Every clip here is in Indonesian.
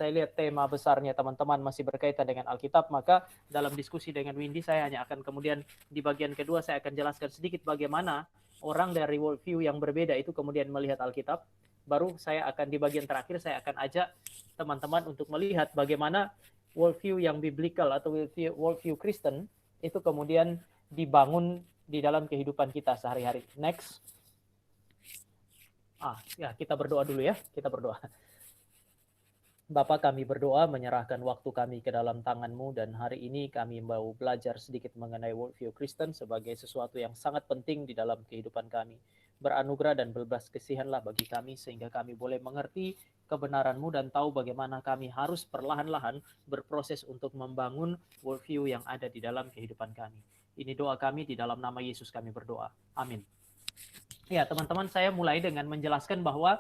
saya lihat tema besarnya teman-teman masih berkaitan dengan Alkitab, maka dalam diskusi dengan Windy saya hanya akan kemudian di bagian kedua saya akan jelaskan sedikit bagaimana orang dari worldview yang berbeda itu kemudian melihat Alkitab. Baru saya akan di bagian terakhir saya akan ajak teman-teman untuk melihat bagaimana worldview yang biblical atau worldview Kristen itu kemudian dibangun di dalam kehidupan kita sehari-hari. Next. Ya, kita berdoa dulu ya. Kita berdoa. Bapa, kami berdoa menyerahkan waktu kami ke dalam tangan-Mu, dan hari ini kami mau belajar sedikit mengenai worldview Kristen sebagai sesuatu yang sangat penting di dalam kehidupan kami. Beranugerah dan berbelas kasihanlah bagi kami sehingga kami boleh mengerti kebenaran-Mu dan tahu bagaimana kami harus perlahan-lahan berproses untuk membangun worldview yang ada di dalam kehidupan kami. Ini doa kami, di dalam nama Yesus kami berdoa. Amin. Ya, teman-teman, saya mulai dengan menjelaskan bahwa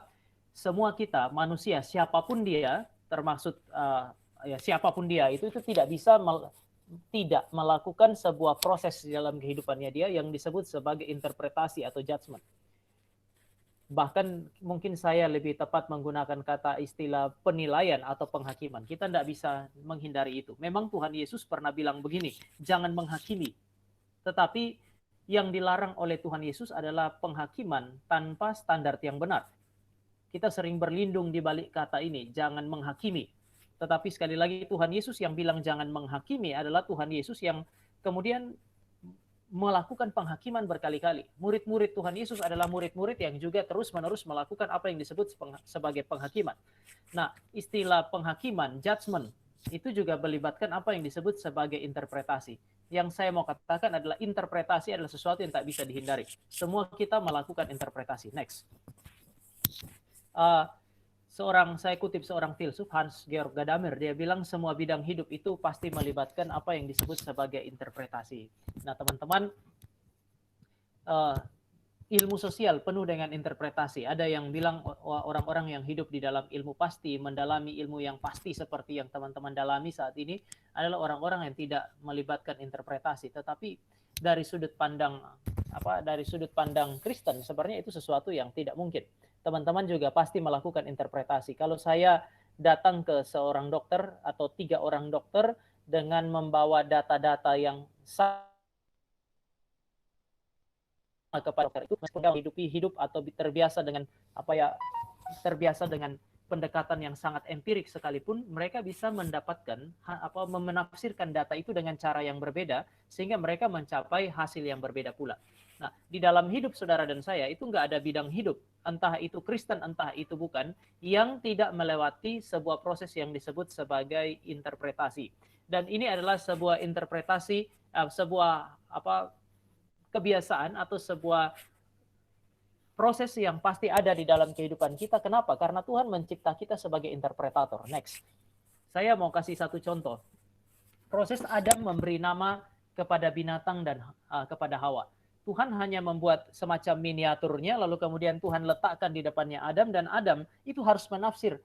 semua kita, manusia, siapapun dia, termasuk siapapun dia, itu tidak bisa tidak melakukan sebuah proses di dalam kehidupannya dia yang disebut sebagai interpretasi atau judgment. Bahkan mungkin saya lebih tepat menggunakan kata istilah penilaian atau penghakiman. Kita tidak bisa menghindari itu. Memang Tuhan Yesus pernah bilang begini, jangan menghakimi. Tetapi yang dilarang oleh Tuhan Yesus adalah penghakiman tanpa standar yang benar. Kita sering berlindung di balik kata ini, jangan menghakimi. Tetapi sekali lagi Tuhan Yesus yang bilang jangan menghakimi adalah Tuhan Yesus yang kemudian melakukan penghakiman berkali-kali. Murid-murid Tuhan Yesus adalah murid-murid yang juga terus-menerus melakukan apa yang disebut sebagai penghakiman. Nah, istilah penghakiman, judgment, itu juga melibatkan apa yang disebut sebagai interpretasi. Yang saya mau katakan adalah interpretasi adalah sesuatu yang tak bisa dihindari. Semua kita melakukan interpretasi. Next. Saya kutip seorang filsuf, Hans-Georg Gadamer, dia bilang semua bidang hidup itu pasti melibatkan apa yang disebut sebagai interpretasi. Nah, teman-teman, ilmu sosial penuh dengan interpretasi. Ada yang bilang orang-orang yang hidup di dalam ilmu pasti, mendalami ilmu yang pasti seperti yang teman-teman dalami saat ini, adalah orang-orang yang tidak melibatkan interpretasi. Tetapi dari sudut pandang Kristen, sebenarnya itu sesuatu yang tidak mungkin. Teman-teman juga pasti melakukan interpretasi. Kalau saya datang ke seorang dokter atau 3 orang dokter dengan membawa data-data yang sama kepada dokter itu, meskipun hidup atau terbiasa dengan pendekatan yang sangat empirik sekalipun, mereka bisa mendapatkan menafsirkan data itu dengan cara yang berbeda sehingga mereka mencapai hasil yang berbeda pula. Nah, di dalam hidup saudara dan saya itu nggak ada bidang hidup, entah itu Kristen, entah itu bukan, yang tidak melewati sebuah proses yang disebut sebagai interpretasi. Dan ini adalah sebuah interpretasi, kebiasaan atau sebuah proses yang pasti ada di dalam kehidupan kita. Kenapa? Karena Tuhan mencipta kita sebagai interpretator. Next. Saya mau kasih satu contoh. Proses Adam memberi nama kepada binatang dan kepada Hawa. Tuhan hanya membuat semacam miniaturnya, lalu kemudian Tuhan letakkan di depannya Adam, dan Adam itu harus menafsir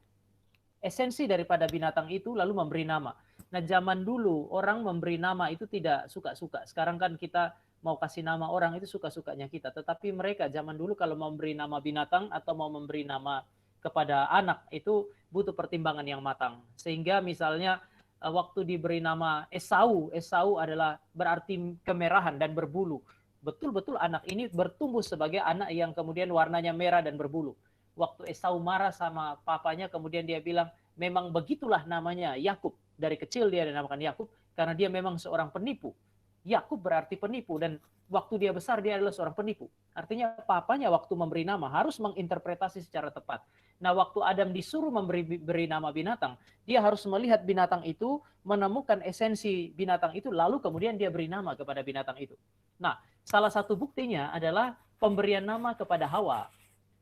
esensi daripada binatang itu, lalu memberi nama. Nah, zaman dulu orang memberi nama itu tidak suka-suka. Sekarang kan kita mau kasih nama orang itu suka-sukanya kita. Tetapi mereka zaman dulu kalau mau memberi nama binatang atau mau memberi nama kepada anak itu butuh pertimbangan yang matang. Sehingga misalnya waktu diberi nama Esau adalah berarti kemerahan dan berbulu. Betul-betul anak ini bertumbuh sebagai anak yang kemudian warnanya merah dan berbulu. Waktu Esau marah sama papanya, kemudian dia bilang, memang begitulah namanya Yakub. Dari kecil dia dinamakan Yakub karena dia memang seorang penipu. Yakub berarti penipu, dan waktu dia besar dia adalah seorang penipu. Artinya papanya waktu memberi nama harus menginterpretasi secara tepat. Nah, waktu Adam disuruh beri nama binatang, dia harus melihat binatang itu, menemukan esensi binatang itu, lalu kemudian dia beri nama kepada binatang itu. Nah, salah satu buktinya adalah pemberian nama kepada Hawa.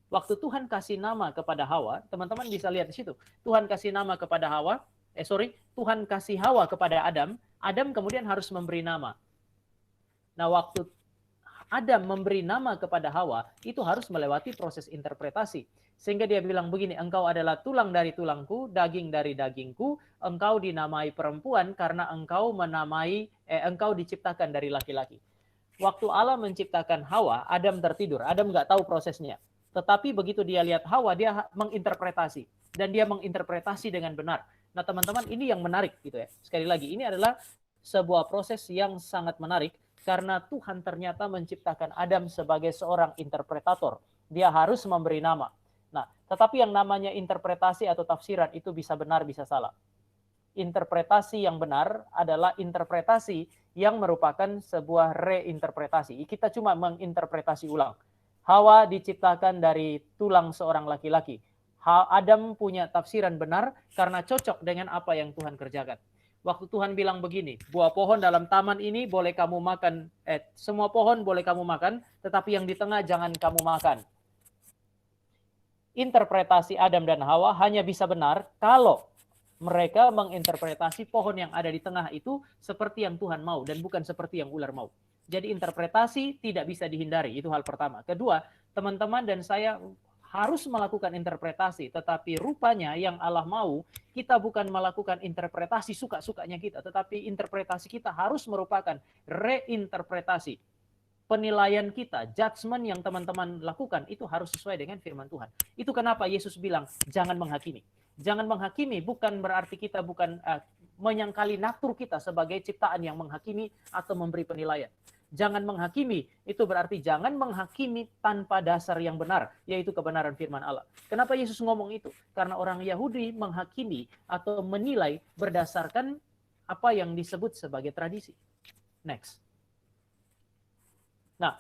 Waktu Tuhan kasih nama kepada Hawa, teman-teman bisa lihat di situ. Tuhan kasih nama kepada Tuhan kasih Hawa kepada Adam, Adam kemudian harus memberi nama. Nah, waktu Adam memberi nama kepada Hawa, itu harus melewati proses interpretasi. Sehingga dia bilang begini, engkau adalah tulang dari tulangku, daging dari dagingku, engkau dinamai perempuan karena engkau diciptakan dari laki-laki. Waktu Allah menciptakan Hawa, Adam tertidur. Adam nggak tahu prosesnya. Tetapi begitu dia lihat Hawa, dia menginterpretasi. Dan dia menginterpretasi dengan benar. Nah, teman-teman, ini yang menarik gitu ya. Sekali lagi, ini adalah sebuah proses yang sangat menarik karena Tuhan ternyata menciptakan Adam sebagai seorang interpretator. Dia harus memberi nama. Nah, tetapi yang namanya interpretasi atau tafsiran itu bisa benar, bisa salah. Interpretasi yang benar adalah interpretasi yang merupakan sebuah reinterpretasi. Kita cuma menginterpretasi ulang. Hawa diciptakan dari tulang seorang laki-laki. Adam punya tafsiran benar karena cocok dengan apa yang Tuhan kerjakan. Waktu Tuhan bilang begini, buah pohon dalam taman ini boleh kamu makan, semua pohon boleh kamu makan, tetapi yang di tengah jangan kamu makan. Interpretasi Adam dan Hawa hanya bisa benar kalau mereka menginterpretasi pohon yang ada di tengah itu seperti yang Tuhan mau dan bukan seperti yang ular mau. Jadi interpretasi tidak bisa dihindari, itu hal pertama. Kedua, teman-teman dan saya harus melakukan interpretasi, tetapi rupanya yang Allah mau, kita bukan melakukan interpretasi suka-sukanya kita, tetapi interpretasi kita harus merupakan reinterpretasi. Penilaian kita, judgment yang teman-teman lakukan, itu harus sesuai dengan firman Tuhan. Itu kenapa Yesus bilang, jangan menghakimi. Jangan menghakimi bukan berarti kita bukan menyangkali natur kita sebagai ciptaan yang menghakimi atau memberi penilaian. Jangan menghakimi, itu berarti jangan menghakimi tanpa dasar yang benar, yaitu kebenaran firman Allah. Kenapa Yesus ngomong itu? Karena orang Yahudi menghakimi atau menilai berdasarkan apa yang disebut sebagai tradisi. Next. Nah,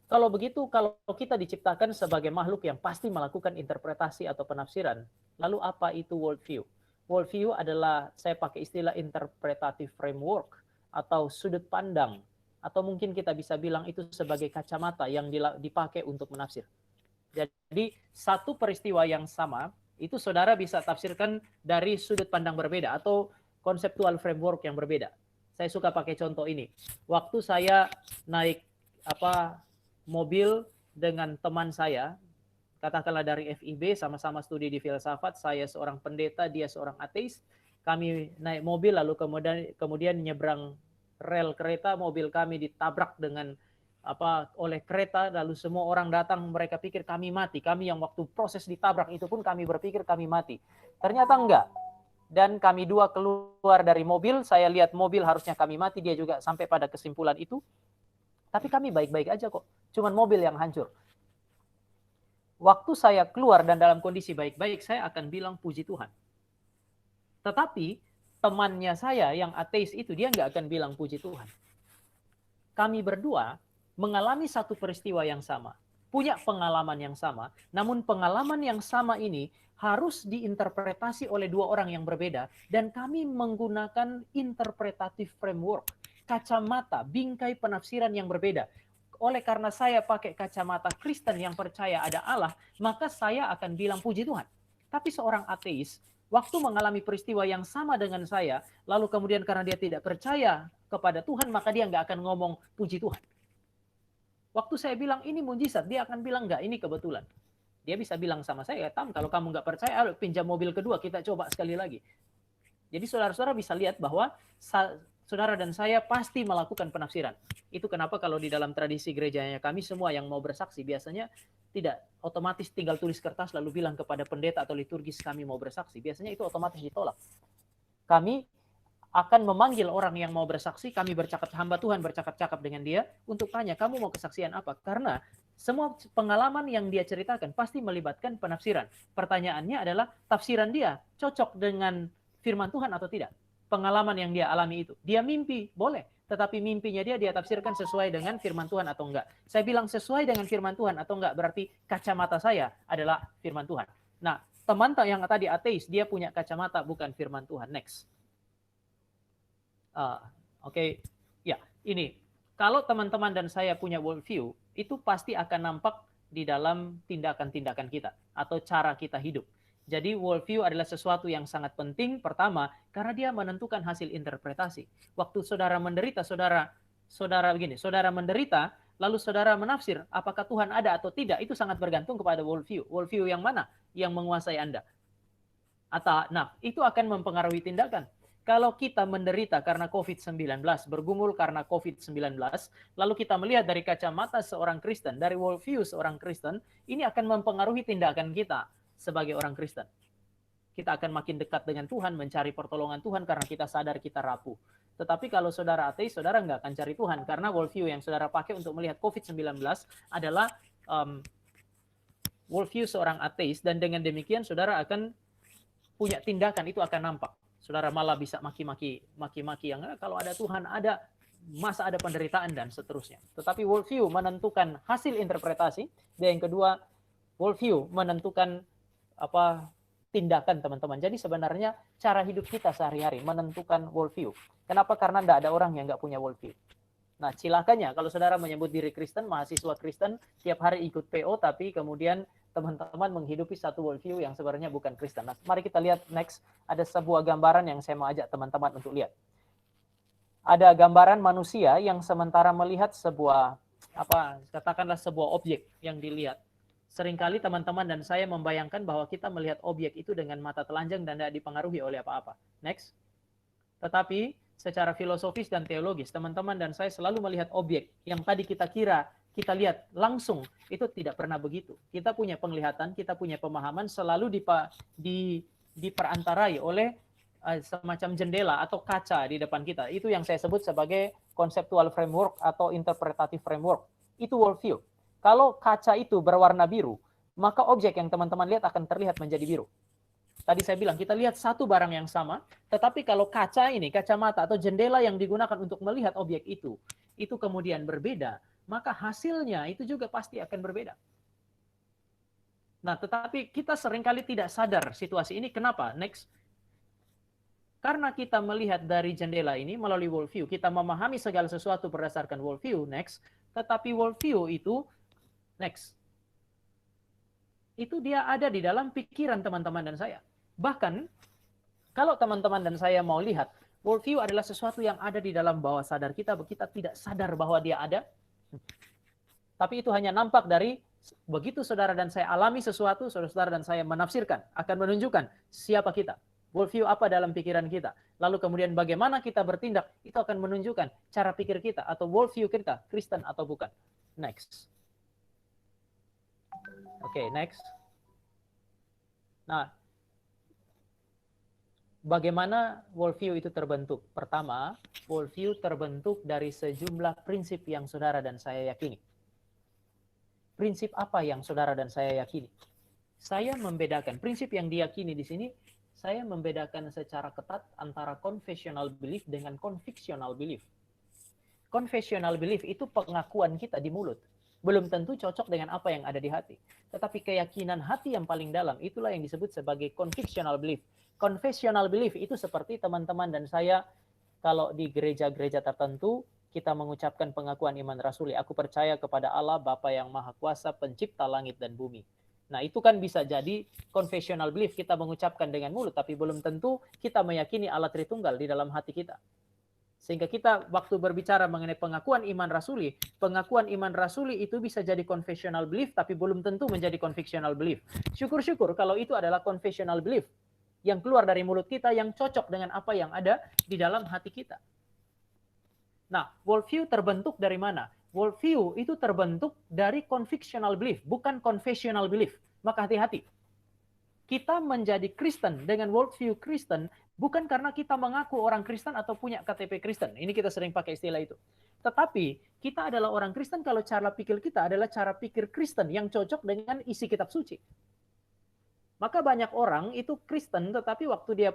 kalau begitu, kalau kita diciptakan sebagai makhluk yang pasti melakukan interpretasi atau penafsiran, lalu apa itu worldview? Worldview adalah, saya pakai istilah interpretative framework atau sudut pandang, atau mungkin kita bisa bilang itu sebagai kacamata yang dipakai untuk menafsir. Jadi satu peristiwa yang sama, itu saudara bisa tafsirkan dari sudut pandang berbeda atau konseptual framework yang berbeda. Saya suka pakai contoh ini. Waktu saya naik mobil dengan teman saya, katakanlah dari FIB, sama-sama studi di filsafat, saya seorang pendeta, dia seorang ateis. Kami naik mobil lalu kemudian nyebrang rel kereta, mobil kami ditabrak dengan oleh kereta, lalu semua orang datang, mereka pikir kami mati. Kami yang waktu proses ditabrak itu pun kami berpikir kami mati. Ternyata enggak. Dan kami dua keluar dari mobil, saya lihat mobil harusnya kami mati, dia juga sampai pada kesimpulan itu. Tapi kami baik-baik aja kok, cuman mobil yang hancur. Waktu saya keluar dan dalam kondisi baik-baik, saya akan bilang puji Tuhan. Tetapi temannya saya yang ateis itu, dia nggak akan bilang puji Tuhan. Kami berdua mengalami satu peristiwa yang sama, punya pengalaman yang sama, namun pengalaman yang sama ini harus diinterpretasi oleh dua orang yang berbeda, dan kami menggunakan interpretative framework, kacamata, bingkai penafsiran yang berbeda. Oleh karena saya pakai kacamata Kristen yang percaya ada Allah, maka saya akan bilang puji Tuhan. Tapi seorang ateis, waktu mengalami peristiwa yang sama dengan saya, lalu kemudian karena dia tidak percaya kepada Tuhan, maka dia nggak akan ngomong puji Tuhan. Waktu saya bilang ini mujizat, dia akan bilang enggak, ini kebetulan. Dia bisa bilang sama saya, Tam, kalau kamu nggak percaya, ayo pinjam mobil kedua, kita coba sekali lagi. Jadi saudara-saudara bisa lihat bahwa saudara dan saya pasti melakukan penafsiran. Itu kenapa kalau di dalam tradisi gerejanya kami, semua yang mau bersaksi biasanya tidak otomatis tinggal tulis kertas lalu bilang kepada pendeta atau liturgis kami mau bersaksi. Biasanya itu otomatis ditolak. Kami akan memanggil orang yang mau bersaksi, kami hamba Tuhan bercakap-cakap dengan dia untuk tanya, kamu mau kesaksian apa? Karena semua pengalaman yang dia ceritakan pasti melibatkan penafsiran. Pertanyaannya adalah tafsiran dia cocok dengan firman Tuhan atau tidak? Pengalaman yang dia alami itu. Dia mimpi, boleh. Tetapi mimpinya dia tafsirkan sesuai dengan firman Tuhan atau enggak. Saya bilang sesuai dengan firman Tuhan atau enggak, berarti kacamata saya adalah firman Tuhan. Nah, teman yang tadi ateis, dia punya kacamata bukan firman Tuhan. Next. Oke. Ya, ini. Kalau teman-teman dan saya punya worldview, itu pasti akan nampak di dalam tindakan-tindakan kita atau cara kita hidup. Jadi worldview adalah sesuatu yang sangat penting, pertama, karena dia menentukan hasil interpretasi. Waktu saudara menderita, saudara menderita, lalu saudara menafsir apakah Tuhan ada atau tidak, itu sangat bergantung kepada worldview. Worldview yang mana yang menguasai Anda? Nah, itu akan mempengaruhi tindakan. Kalau kita menderita karena COVID-19, bergumul karena COVID-19, lalu kita melihat dari kacamata seorang Kristen, dari worldview seorang Kristen, ini akan mempengaruhi tindakan kita sebagai orang Kristen. kita akan makin dekat dengan Tuhan, mencari pertolongan Tuhan karena kita sadar kita rapuh. Tetapi kalau saudara ateis, saudara nggak akan cari Tuhan, karena worldview yang saudara pakai untuk melihat COVID-19 adalah worldview seorang ateis, dan dengan demikian saudara akan punya tindakan, itu akan nampak. Saudara malah bisa maki-maki yang kalau ada Tuhan ada, masa ada penderitaan dan seterusnya. Tetapi worldview menentukan hasil interpretasi, dan yang kedua worldview menentukan tindakan teman-teman. Jadi sebenarnya cara hidup kita sehari-hari menentukan worldview. Kenapa? Karena tidak ada orang yang nggak punya worldview. Nah, cilakanya kalau saudara menyebut diri Kristen, mahasiswa Kristen, tiap hari ikut PO, tapi kemudian teman-teman menghidupi satu worldview yang sebenarnya bukan Kristen. Nah, mari kita lihat next. Ada sebuah gambaran yang saya mau ajak teman-teman untuk lihat. Ada gambaran manusia yang sementara melihat sebuah, katakanlah sebuah objek yang dilihat. Seringkali teman-teman dan saya membayangkan bahwa kita melihat objek itu dengan mata telanjang dan tidak dipengaruhi oleh apa-apa. Next. Tetapi secara filosofis dan teologis, teman-teman dan saya selalu melihat objek yang tadi kita kira kita lihat langsung, itu tidak pernah begitu. Kita punya penglihatan, kita punya pemahaman selalu diperantarai oleh semacam jendela atau kaca di depan kita. Itu yang saya sebut sebagai conceptual framework atau interpretative framework. Itu worldview. Kalau kaca itu berwarna biru, maka objek yang teman-teman lihat akan terlihat menjadi biru. Tadi saya bilang, kita lihat satu barang yang sama, tetapi kalau kaca ini, kacamata atau jendela yang digunakan untuk melihat objek itu kemudian berbeda, maka hasilnya itu juga pasti akan berbeda. Nah, tetapi kita seringkali tidak sadar situasi ini. Kenapa? Next. Karena kita melihat dari jendela ini melalui worldview, kita memahami segala sesuatu berdasarkan worldview. Next. Tetapi worldview itu next. Itu dia ada di dalam pikiran teman-teman dan saya. Bahkan, kalau teman-teman dan saya mau lihat, worldview adalah sesuatu yang ada di dalam bawah sadar kita tidak sadar bahwa dia ada. Tapi itu hanya nampak dari begitu saudara dan saya alami sesuatu, saudara dan saya menafsirkan, akan menunjukkan siapa kita. Worldview apa dalam pikiran kita. Lalu kemudian bagaimana kita bertindak, itu akan menunjukkan cara pikir kita atau worldview kita, Kristen atau bukan. Next. Oke, next. Nah, bagaimana worldview itu terbentuk? Pertama, worldview terbentuk dari sejumlah prinsip yang saudara dan saya yakini. Prinsip apa yang saudara dan saya yakini? Saya membedakan, prinsip yang diyakini di sini, saya membedakan secara ketat antara confessional belief dengan convictional belief. Confessional belief itu pengakuan kita di mulut. Belum tentu cocok dengan apa yang ada di hati. Tetapi keyakinan hati yang paling dalam, itulah yang disebut sebagai convictional belief. Confessional belief itu seperti teman-teman dan saya, kalau di gereja-gereja tertentu, kita mengucapkan pengakuan iman rasuli. Aku percaya kepada Allah, Bapa yang Maha Kuasa, pencipta langit dan bumi. Nah, itu kan bisa jadi confessional belief, kita mengucapkan dengan mulut, tapi belum tentu kita meyakini Allah Tritunggal di dalam hati kita. Sehingga kita waktu berbicara mengenai pengakuan iman rasuli itu bisa jadi confessional belief, tapi belum tentu menjadi convictional belief. Syukur-syukur kalau itu adalah confessional belief, yang keluar dari mulut kita, yang cocok dengan apa yang ada di dalam hati kita. Nah, worldview terbentuk dari mana? Worldview itu terbentuk dari convictional belief, bukan confessional belief. Maka hati-hati. Kita menjadi Kristen dengan worldview Kristen bukan karena kita mengaku orang Kristen atau punya KTP Kristen. Ini kita sering pakai istilah itu. Tetapi kita adalah orang Kristen kalau cara pikir kita adalah cara pikir Kristen yang cocok dengan isi kitab suci. Maka banyak orang itu Kristen, tetapi waktu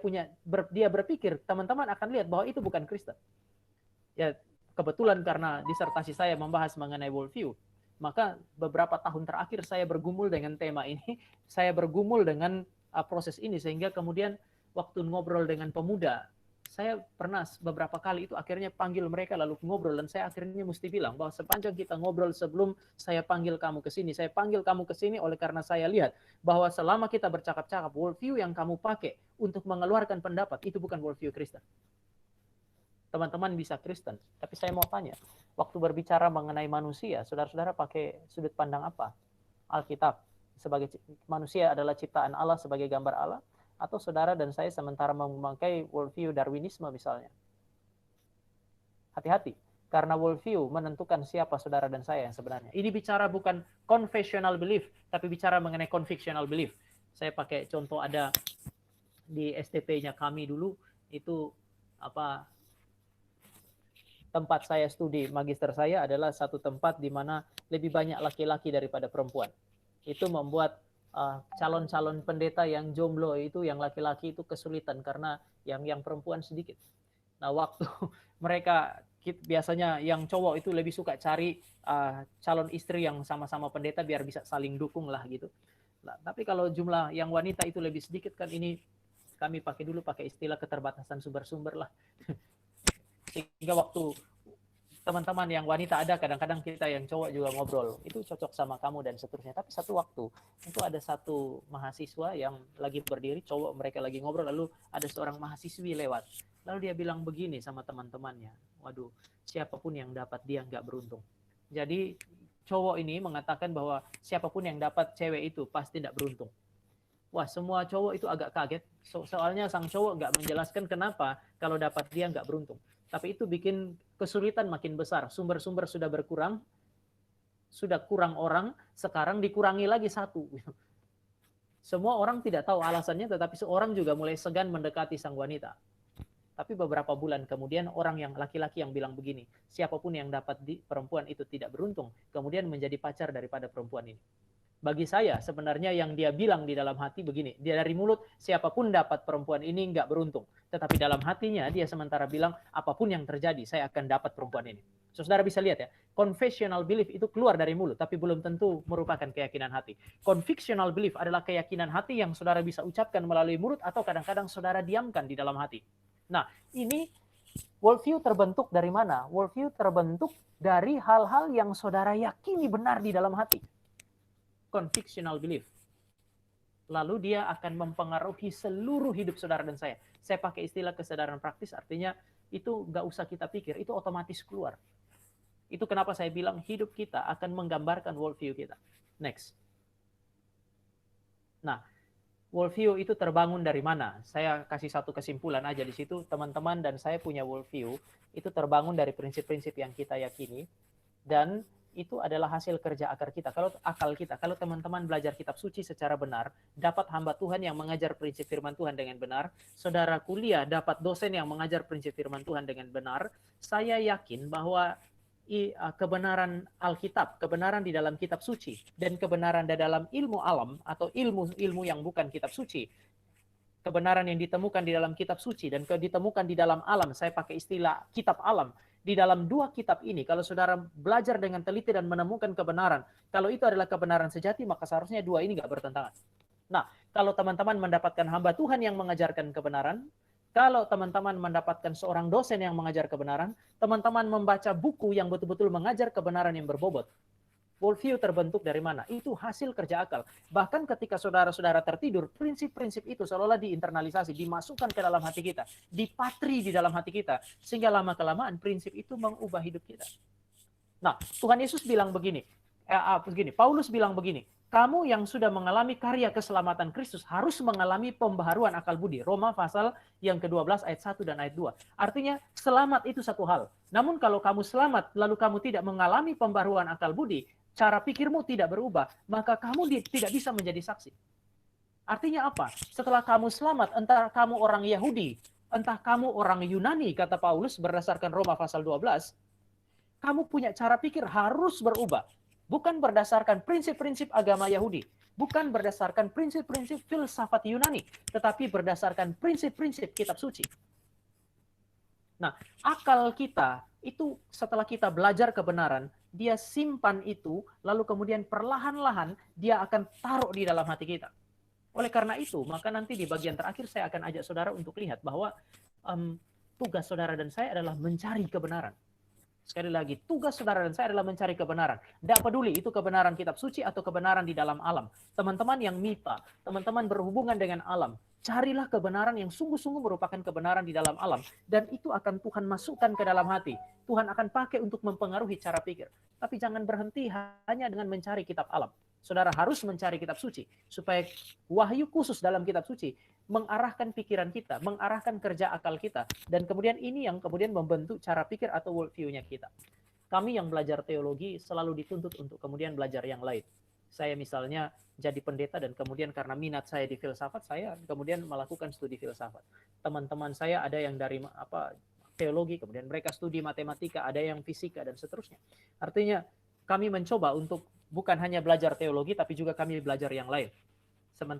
dia berpikir, teman-teman akan lihat bahwa itu bukan Kristen. Ya, kebetulan karena disertasi saya membahas mengenai worldview, maka beberapa tahun terakhir saya bergumul dengan tema ini, saya bergumul dengan proses ini, sehingga kemudian waktu ngobrol dengan pemuda, saya pernah beberapa kali itu akhirnya panggil mereka lalu ngobrol, dan saya akhirnya mesti bilang bahwa sepanjang kita ngobrol sebelum saya panggil kamu ke sini, saya panggil kamu ke sini oleh karena saya lihat bahwa selama kita bercakap-cakap, worldview yang kamu pakai untuk mengeluarkan pendapat, itu bukan worldview Kristen. Teman-teman bisa Kristen, tapi saya mau tanya, waktu berbicara mengenai manusia, saudara-saudara pakai sudut pandang apa? Alkitab sebagai manusia adalah ciptaan Allah sebagai gambar Allah, atau saudara dan saya sementara memakai worldview Darwinisme misalnya? Hati-hati, karena worldview menentukan siapa saudara dan saya yang sebenarnya. Ini bicara bukan confessional belief, tapi bicara mengenai convictional belief. Saya pakai contoh, ada di STP-nya kami dulu itu tempat saya studi magister saya adalah satu tempat di mana lebih banyak laki-laki daripada perempuan. Itu membuat calon-calon pendeta yang jomblo itu, yang laki-laki itu kesulitan karena yang perempuan sedikit. Nah, waktu mereka biasanya yang cowok itu lebih suka cari calon istri yang sama-sama pendeta biar bisa saling dukung lah gitu. Nah, tapi kalau jumlah yang wanita itu lebih sedikit kan, ini kami pakai istilah keterbatasan sumber-sumber lah. Sehingga waktu teman-teman yang wanita ada, kadang-kadang kita yang cowok juga ngobrol, itu cocok sama kamu dan seterusnya. Tapi satu waktu itu ada satu mahasiswa yang lagi berdiri, cowok, mereka lagi ngobrol, lalu ada seorang mahasiswi lewat, lalu dia bilang begini sama teman-temannya, waduh, siapapun yang dapat dia nggak beruntung. Jadi cowok ini mengatakan bahwa siapapun yang dapat cewek itu pasti nggak beruntung. Wah, semua cowok itu agak kaget, soalnya sang cowok nggak menjelaskan kenapa kalau dapat dia nggak beruntung. Tapi itu bikin kesulitan makin besar. Sumber-sumber sudah berkurang, sudah kurang orang, sekarang dikurangi lagi satu. Semua orang tidak tahu alasannya, tetapi seorang juga mulai segan mendekati sang wanita. Tapi beberapa bulan kemudian orang yang laki-laki yang bilang begini, siapapun yang dapat perempuan itu tidak beruntung, kemudian menjadi pacar daripada perempuan ini. Bagi saya sebenarnya yang dia bilang di dalam hati begini, dia dari mulut siapapun dapat perempuan ini nggak beruntung, tetapi dalam hatinya dia sementara bilang apapun yang terjadi saya akan dapat perempuan ini. Saudara bisa lihat ya, confessional belief itu keluar dari mulut tapi belum tentu merupakan keyakinan hati. Convictional belief adalah keyakinan hati yang saudara bisa ucapkan melalui mulut atau kadang-kadang saudara diamkan di dalam hati. Nah, ini worldview terbentuk dari mana? Worldview terbentuk dari hal-hal yang saudara yakini benar di dalam hati. Convictional belief. Lalu dia akan mempengaruhi seluruh hidup saudara dan saya. Saya pakai istilah kesadaran praktis, artinya itu nggak usah kita pikir, itu otomatis keluar. Itu kenapa saya bilang hidup kita akan menggambarkan worldview kita. Next. Nah, worldview itu terbangun dari mana? Saya kasih satu kesimpulan aja di situ. Teman-teman dan saya punya worldview itu terbangun dari prinsip-prinsip yang kita yakini, dan itu adalah hasil kerja akal kita. Kalau teman-teman belajar kitab suci secara benar, dapat hamba Tuhan yang mengajar prinsip firman Tuhan dengan benar, saudara kuliah dapat dosen yang mengajar prinsip firman Tuhan dengan benar, saya yakin bahwa kebenaran Alkitab, kebenaran di dalam kitab suci, dan kebenaran di dalam ilmu alam atau ilmu yang bukan kitab suci, kebenaran yang ditemukan di dalam kitab suci dan ditemukan di dalam alam, saya pakai istilah kitab alam. Di dalam dua kitab ini, kalau saudara belajar dengan teliti dan menemukan kebenaran, kalau itu adalah kebenaran sejati, maka seharusnya dua ini nggak bertentangan. Nah, kalau teman-teman mendapatkan hamba Tuhan yang mengajarkan kebenaran, kalau teman-teman mendapatkan seorang dosen yang mengajar kebenaran, teman-teman membaca buku yang betul-betul mengajar kebenaran yang berbobot, worldview terbentuk dari mana? Itu hasil kerja akal. Bahkan ketika saudara-saudara tertidur, prinsip-prinsip itu seolah-olah diinternalisasi, dimasukkan ke dalam hati kita, dipatri di dalam hati kita, sehingga lama-kelamaan prinsip itu mengubah hidup kita. Nah, Tuhan Yesus bilang begini, Paulus bilang begini, kamu yang sudah mengalami karya keselamatan Kristus harus mengalami pembaharuan akal budi. Roma pasal yang ke-12 ayat 1 dan ayat 2. Artinya selamat itu satu hal. Namun kalau kamu selamat lalu kamu tidak mengalami pembaharuan akal budi, cara pikirmu tidak berubah, maka kamu tidak bisa menjadi saksi. Artinya apa? Setelah kamu selamat, entah kamu orang Yahudi, entah kamu orang Yunani, kata Paulus berdasarkan Roma pasal 12, kamu punya cara pikir harus berubah. Bukan berdasarkan prinsip-prinsip agama Yahudi, bukan berdasarkan prinsip-prinsip filsafat Yunani, tetapi berdasarkan prinsip-prinsip kitab suci. Nah, akal kita itu setelah kita belajar kebenaran, dia simpan itu, lalu kemudian perlahan-lahan dia akan taruh di dalam hati kita. Oleh karena itu, maka nanti di bagian terakhir saya akan ajak saudara untuk lihat bahwa tugas saudara dan saya adalah mencari kebenaran. Sekali lagi, tugas saudara dan saya adalah mencari kebenaran. Tidak peduli itu kebenaran kitab suci atau kebenaran di dalam alam. Teman-teman yang MIPA, teman-teman berhubungan dengan alam, carilah kebenaran yang sungguh-sungguh merupakan kebenaran di dalam alam. Dan itu akan Tuhan masukkan ke dalam hati. Tuhan akan pakai untuk mempengaruhi cara pikir. Tapi jangan berhenti hanya dengan mencari kitab alam. Saudara harus mencari kitab suci. Supaya wahyu khusus dalam kitab suci mengarahkan pikiran kita, mengarahkan kerja akal kita. Dan kemudian ini yang kemudian membentuk cara pikir atau worldview-nya kita. Kami yang belajar teologi selalu dituntut untuk kemudian belajar yang lain. Saya misalnya jadi pendeta dan kemudian karena minat saya di filsafat, saya kemudian melakukan studi filsafat. Teman-teman saya ada yang dari teologi, kemudian mereka studi matematika, ada yang fisika dan seterusnya. Artinya kami mencoba untuk bukan hanya belajar teologi, tapi juga kami belajar yang lain.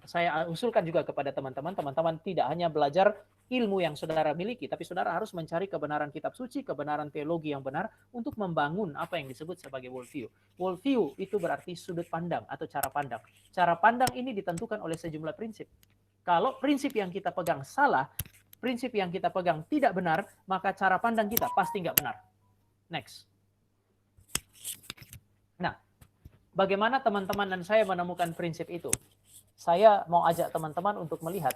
Saya usulkan juga kepada teman-teman, teman-teman tidak hanya belajar ilmu yang saudara miliki, tapi saudara harus mencari kebenaran kitab suci, kebenaran teologi yang benar untuk membangun apa yang disebut sebagai worldview. Worldview itu berarti sudut pandang atau cara pandang. Cara pandang ini ditentukan oleh sejumlah prinsip. Kalau prinsip yang kita pegang salah, prinsip yang kita pegang tidak benar, maka cara pandang kita pasti nggak benar. Next. Nah, bagaimana teman-teman dan saya menemukan prinsip itu? Saya mau ajak teman-teman untuk melihat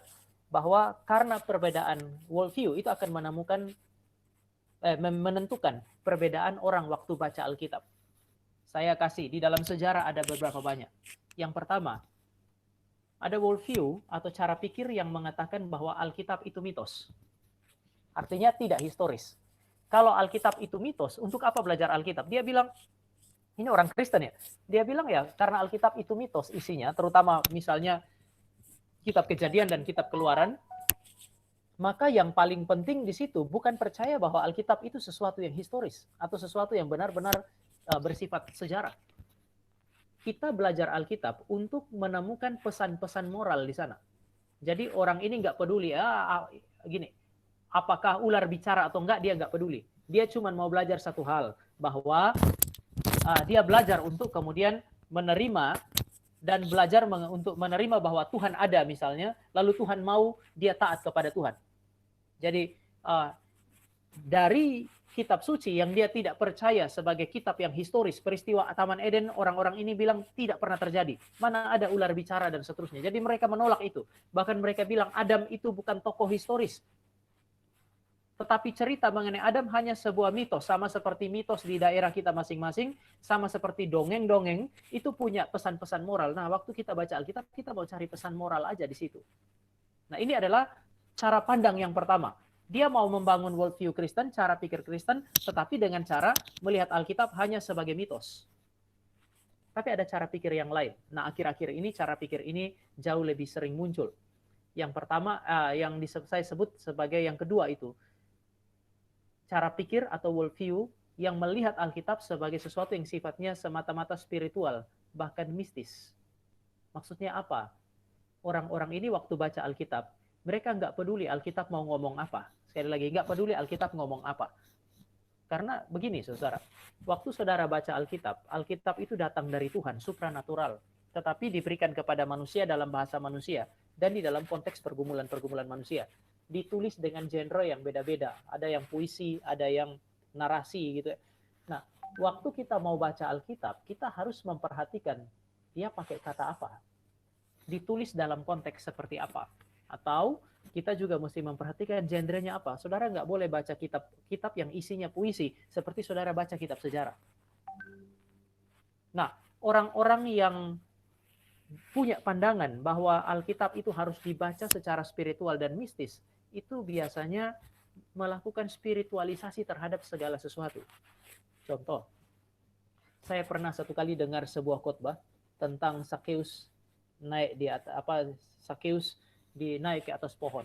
bahwa karena perbedaan worldview itu akan menentukan perbedaan orang waktu baca Alkitab. Saya kasih, di dalam sejarah ada beberapa banyak. Yang pertama, ada worldview atau cara pikir yang mengatakan bahwa Alkitab itu mitos. Artinya tidak historis. Kalau Alkitab itu mitos, untuk apa belajar Alkitab? Dia bilang, ini orang Kristen ya, dia bilang ya karena Alkitab itu mitos isinya, terutama misalnya kitab Kejadian dan kitab Keluaran, maka yang paling penting di situ bukan percaya bahwa Alkitab itu sesuatu yang historis atau sesuatu yang benar-benar bersifat sejarah. Kita belajar Alkitab untuk menemukan pesan-pesan moral di sana. Jadi orang ini nggak peduli, gini, apakah ular bicara atau enggak, dia nggak peduli. Dia cuma mau belajar satu hal, bahwa dia belajar untuk kemudian menerima dan belajar untuk menerima bahwa Tuhan ada misalnya, lalu Tuhan mau dia taat kepada Tuhan. Jadi dari kitab suci yang dia tidak percaya sebagai kitab yang historis, peristiwa Taman Eden, orang-orang ini bilang tidak pernah terjadi. Mana ada ular bicara dan seterusnya. Jadi mereka menolak itu. Bahkan mereka bilang Adam itu bukan tokoh historis. Tetapi cerita mengenai Adam hanya sebuah mitos, sama seperti mitos di daerah kita masing-masing, sama seperti dongeng-dongeng, itu punya pesan-pesan moral. Nah, waktu kita baca Alkitab, kita mau cari pesan moral aja di situ. Nah, ini adalah cara pandang yang pertama. Dia mau membangun worldview Kristen, cara pikir Kristen, tetapi dengan cara melihat Alkitab hanya sebagai mitos. Tapi ada cara pikir yang lain. Nah, akhir-akhir ini cara pikir ini jauh lebih sering muncul. Yang pertama, yang saya sebut sebagai yang kedua itu, cara pikir atau worldview yang melihat Alkitab sebagai sesuatu yang sifatnya semata-mata spiritual, bahkan mistis. Maksudnya apa? Orang-orang ini waktu baca Alkitab, mereka nggak peduli Alkitab mau ngomong apa. Sekali lagi, nggak peduli Alkitab ngomong apa. Karena begini, saudara, waktu saudara baca Alkitab, Alkitab itu datang dari Tuhan, supranatural, tetapi diberikan kepada manusia dalam bahasa manusia, dan di dalam konteks pergumulan-pergumulan manusia. Ditulis dengan genre yang beda-beda. Ada yang puisi, ada yang narasi gitu. Nah, waktu kita mau baca Alkitab, kita harus memperhatikan dia pakai kata apa. Ditulis dalam konteks seperti apa. Atau kita juga mesti memperhatikan genrenya apa. Saudara nggak boleh baca kitab yang isinya puisi seperti saudara baca kitab sejarah. Nah, orang-orang yang punya pandangan bahwa Alkitab itu harus dibaca secara spiritual dan mistis, itu biasanya melakukan spiritualisasi terhadap segala sesuatu. Contoh, saya pernah satu kali dengar sebuah khotbah tentang Sakeus naik di atas, Sakeus naik ke atas pohon.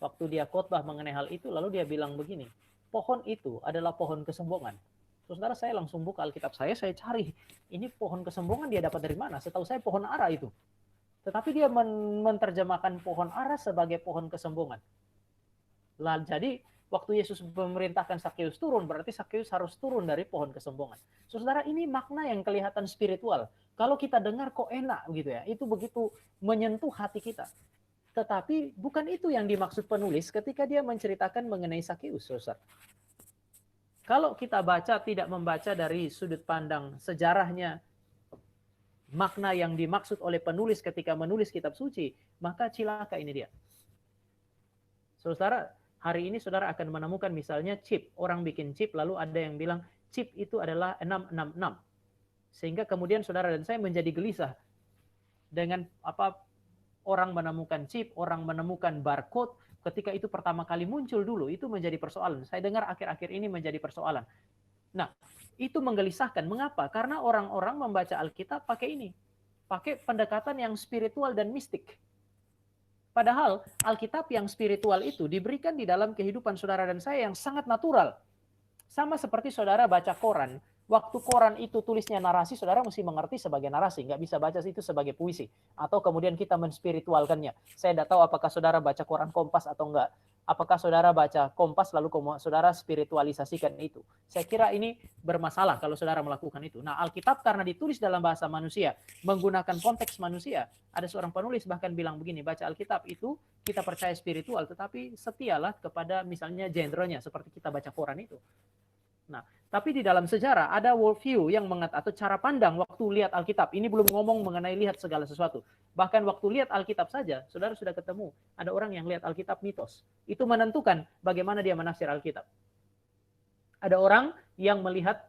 Waktu dia khotbah mengenai hal itu, lalu dia bilang begini, pohon itu adalah pohon kesombongan. Saudara, saya langsung buka Alkitab saya cari, ini pohon kesombongan dia dapat dari mana? Setahu saya pohon ara itu. Tetapi dia menerjemahkan pohon ara sebagai pohon kesombongan. Jadi waktu Yesus memerintahkan Sakeus turun, berarti Sakeus harus turun dari pohon kesombongan. Saudara, ini makna yang kelihatan spiritual. Kalau kita dengar kok enak gitu ya, itu begitu menyentuh hati kita. Tetapi bukan itu yang dimaksud penulis ketika dia menceritakan mengenai Sakeus, saudara. Kalau kita baca tidak membaca dari sudut pandang sejarahnya, makna yang dimaksud oleh penulis ketika menulis kitab suci, maka cilaka ini dia. Saudara, hari ini saudara akan menemukan misalnya chip. Orang bikin chip, lalu ada yang bilang chip itu adalah 666. Sehingga kemudian saudara dan saya menjadi gelisah dengan orang menemukan chip, orang menemukan barcode, ketika itu pertama kali muncul dulu, itu menjadi persoalan. Saya dengar akhir-akhir ini menjadi persoalan. Nah, itu menggelisahkan. Mengapa? Karena orang-orang membaca Alkitab pakai ini. pakai pendekatan yang spiritual dan mistik. Padahal Alkitab yang spiritual itu diberikan di dalam kehidupan saudara dan saya yang sangat natural. Sama seperti saudara baca koran, waktu koran itu tulisnya narasi, saudara mesti mengerti sebagai narasi, nggak bisa baca itu sebagai puisi. Atau kemudian kita menspiritualkannya. Saya tidak tahu apakah saudara baca koran Kompas atau enggak. Apakah saudara baca Kompas lalu saudara spiritualisasikan itu. Saya kira ini bermasalah kalau saudara melakukan itu. Nah, Alkitab karena ditulis dalam bahasa manusia, menggunakan konteks manusia. Ada seorang penulis bahkan bilang begini, baca Alkitab itu kita percaya spiritual, tetapi setialah kepada misalnya genrenya, seperti kita baca koran itu. Nah, tapi di dalam sejarah ada worldview yang atau cara pandang waktu lihat Alkitab. Ini belum ngomong mengenai lihat segala sesuatu. Bahkan waktu lihat Alkitab saja, saudara sudah ketemu. Ada orang yang lihat Alkitab mitos. Itu menentukan bagaimana dia menafsir Alkitab. Ada orang yang melihat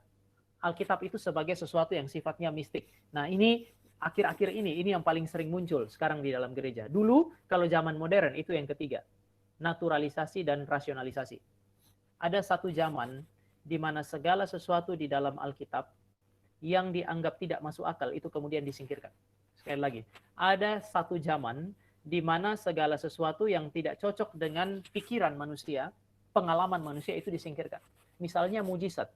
Alkitab itu sebagai sesuatu yang sifatnya mistik. Nah, ini akhir-akhir ini yang paling sering muncul sekarang di dalam gereja. Dulu, kalau zaman modern, itu yang ketiga. Naturalisasi dan rasionalisasi. Ada satu zaman di mana segala sesuatu di dalam Alkitab yang dianggap tidak masuk akal itu kemudian disingkirkan. Sekali lagi, ada satu zaman di mana segala sesuatu yang tidak cocok dengan pikiran manusia, pengalaman manusia itu disingkirkan. Misalnya mujizat.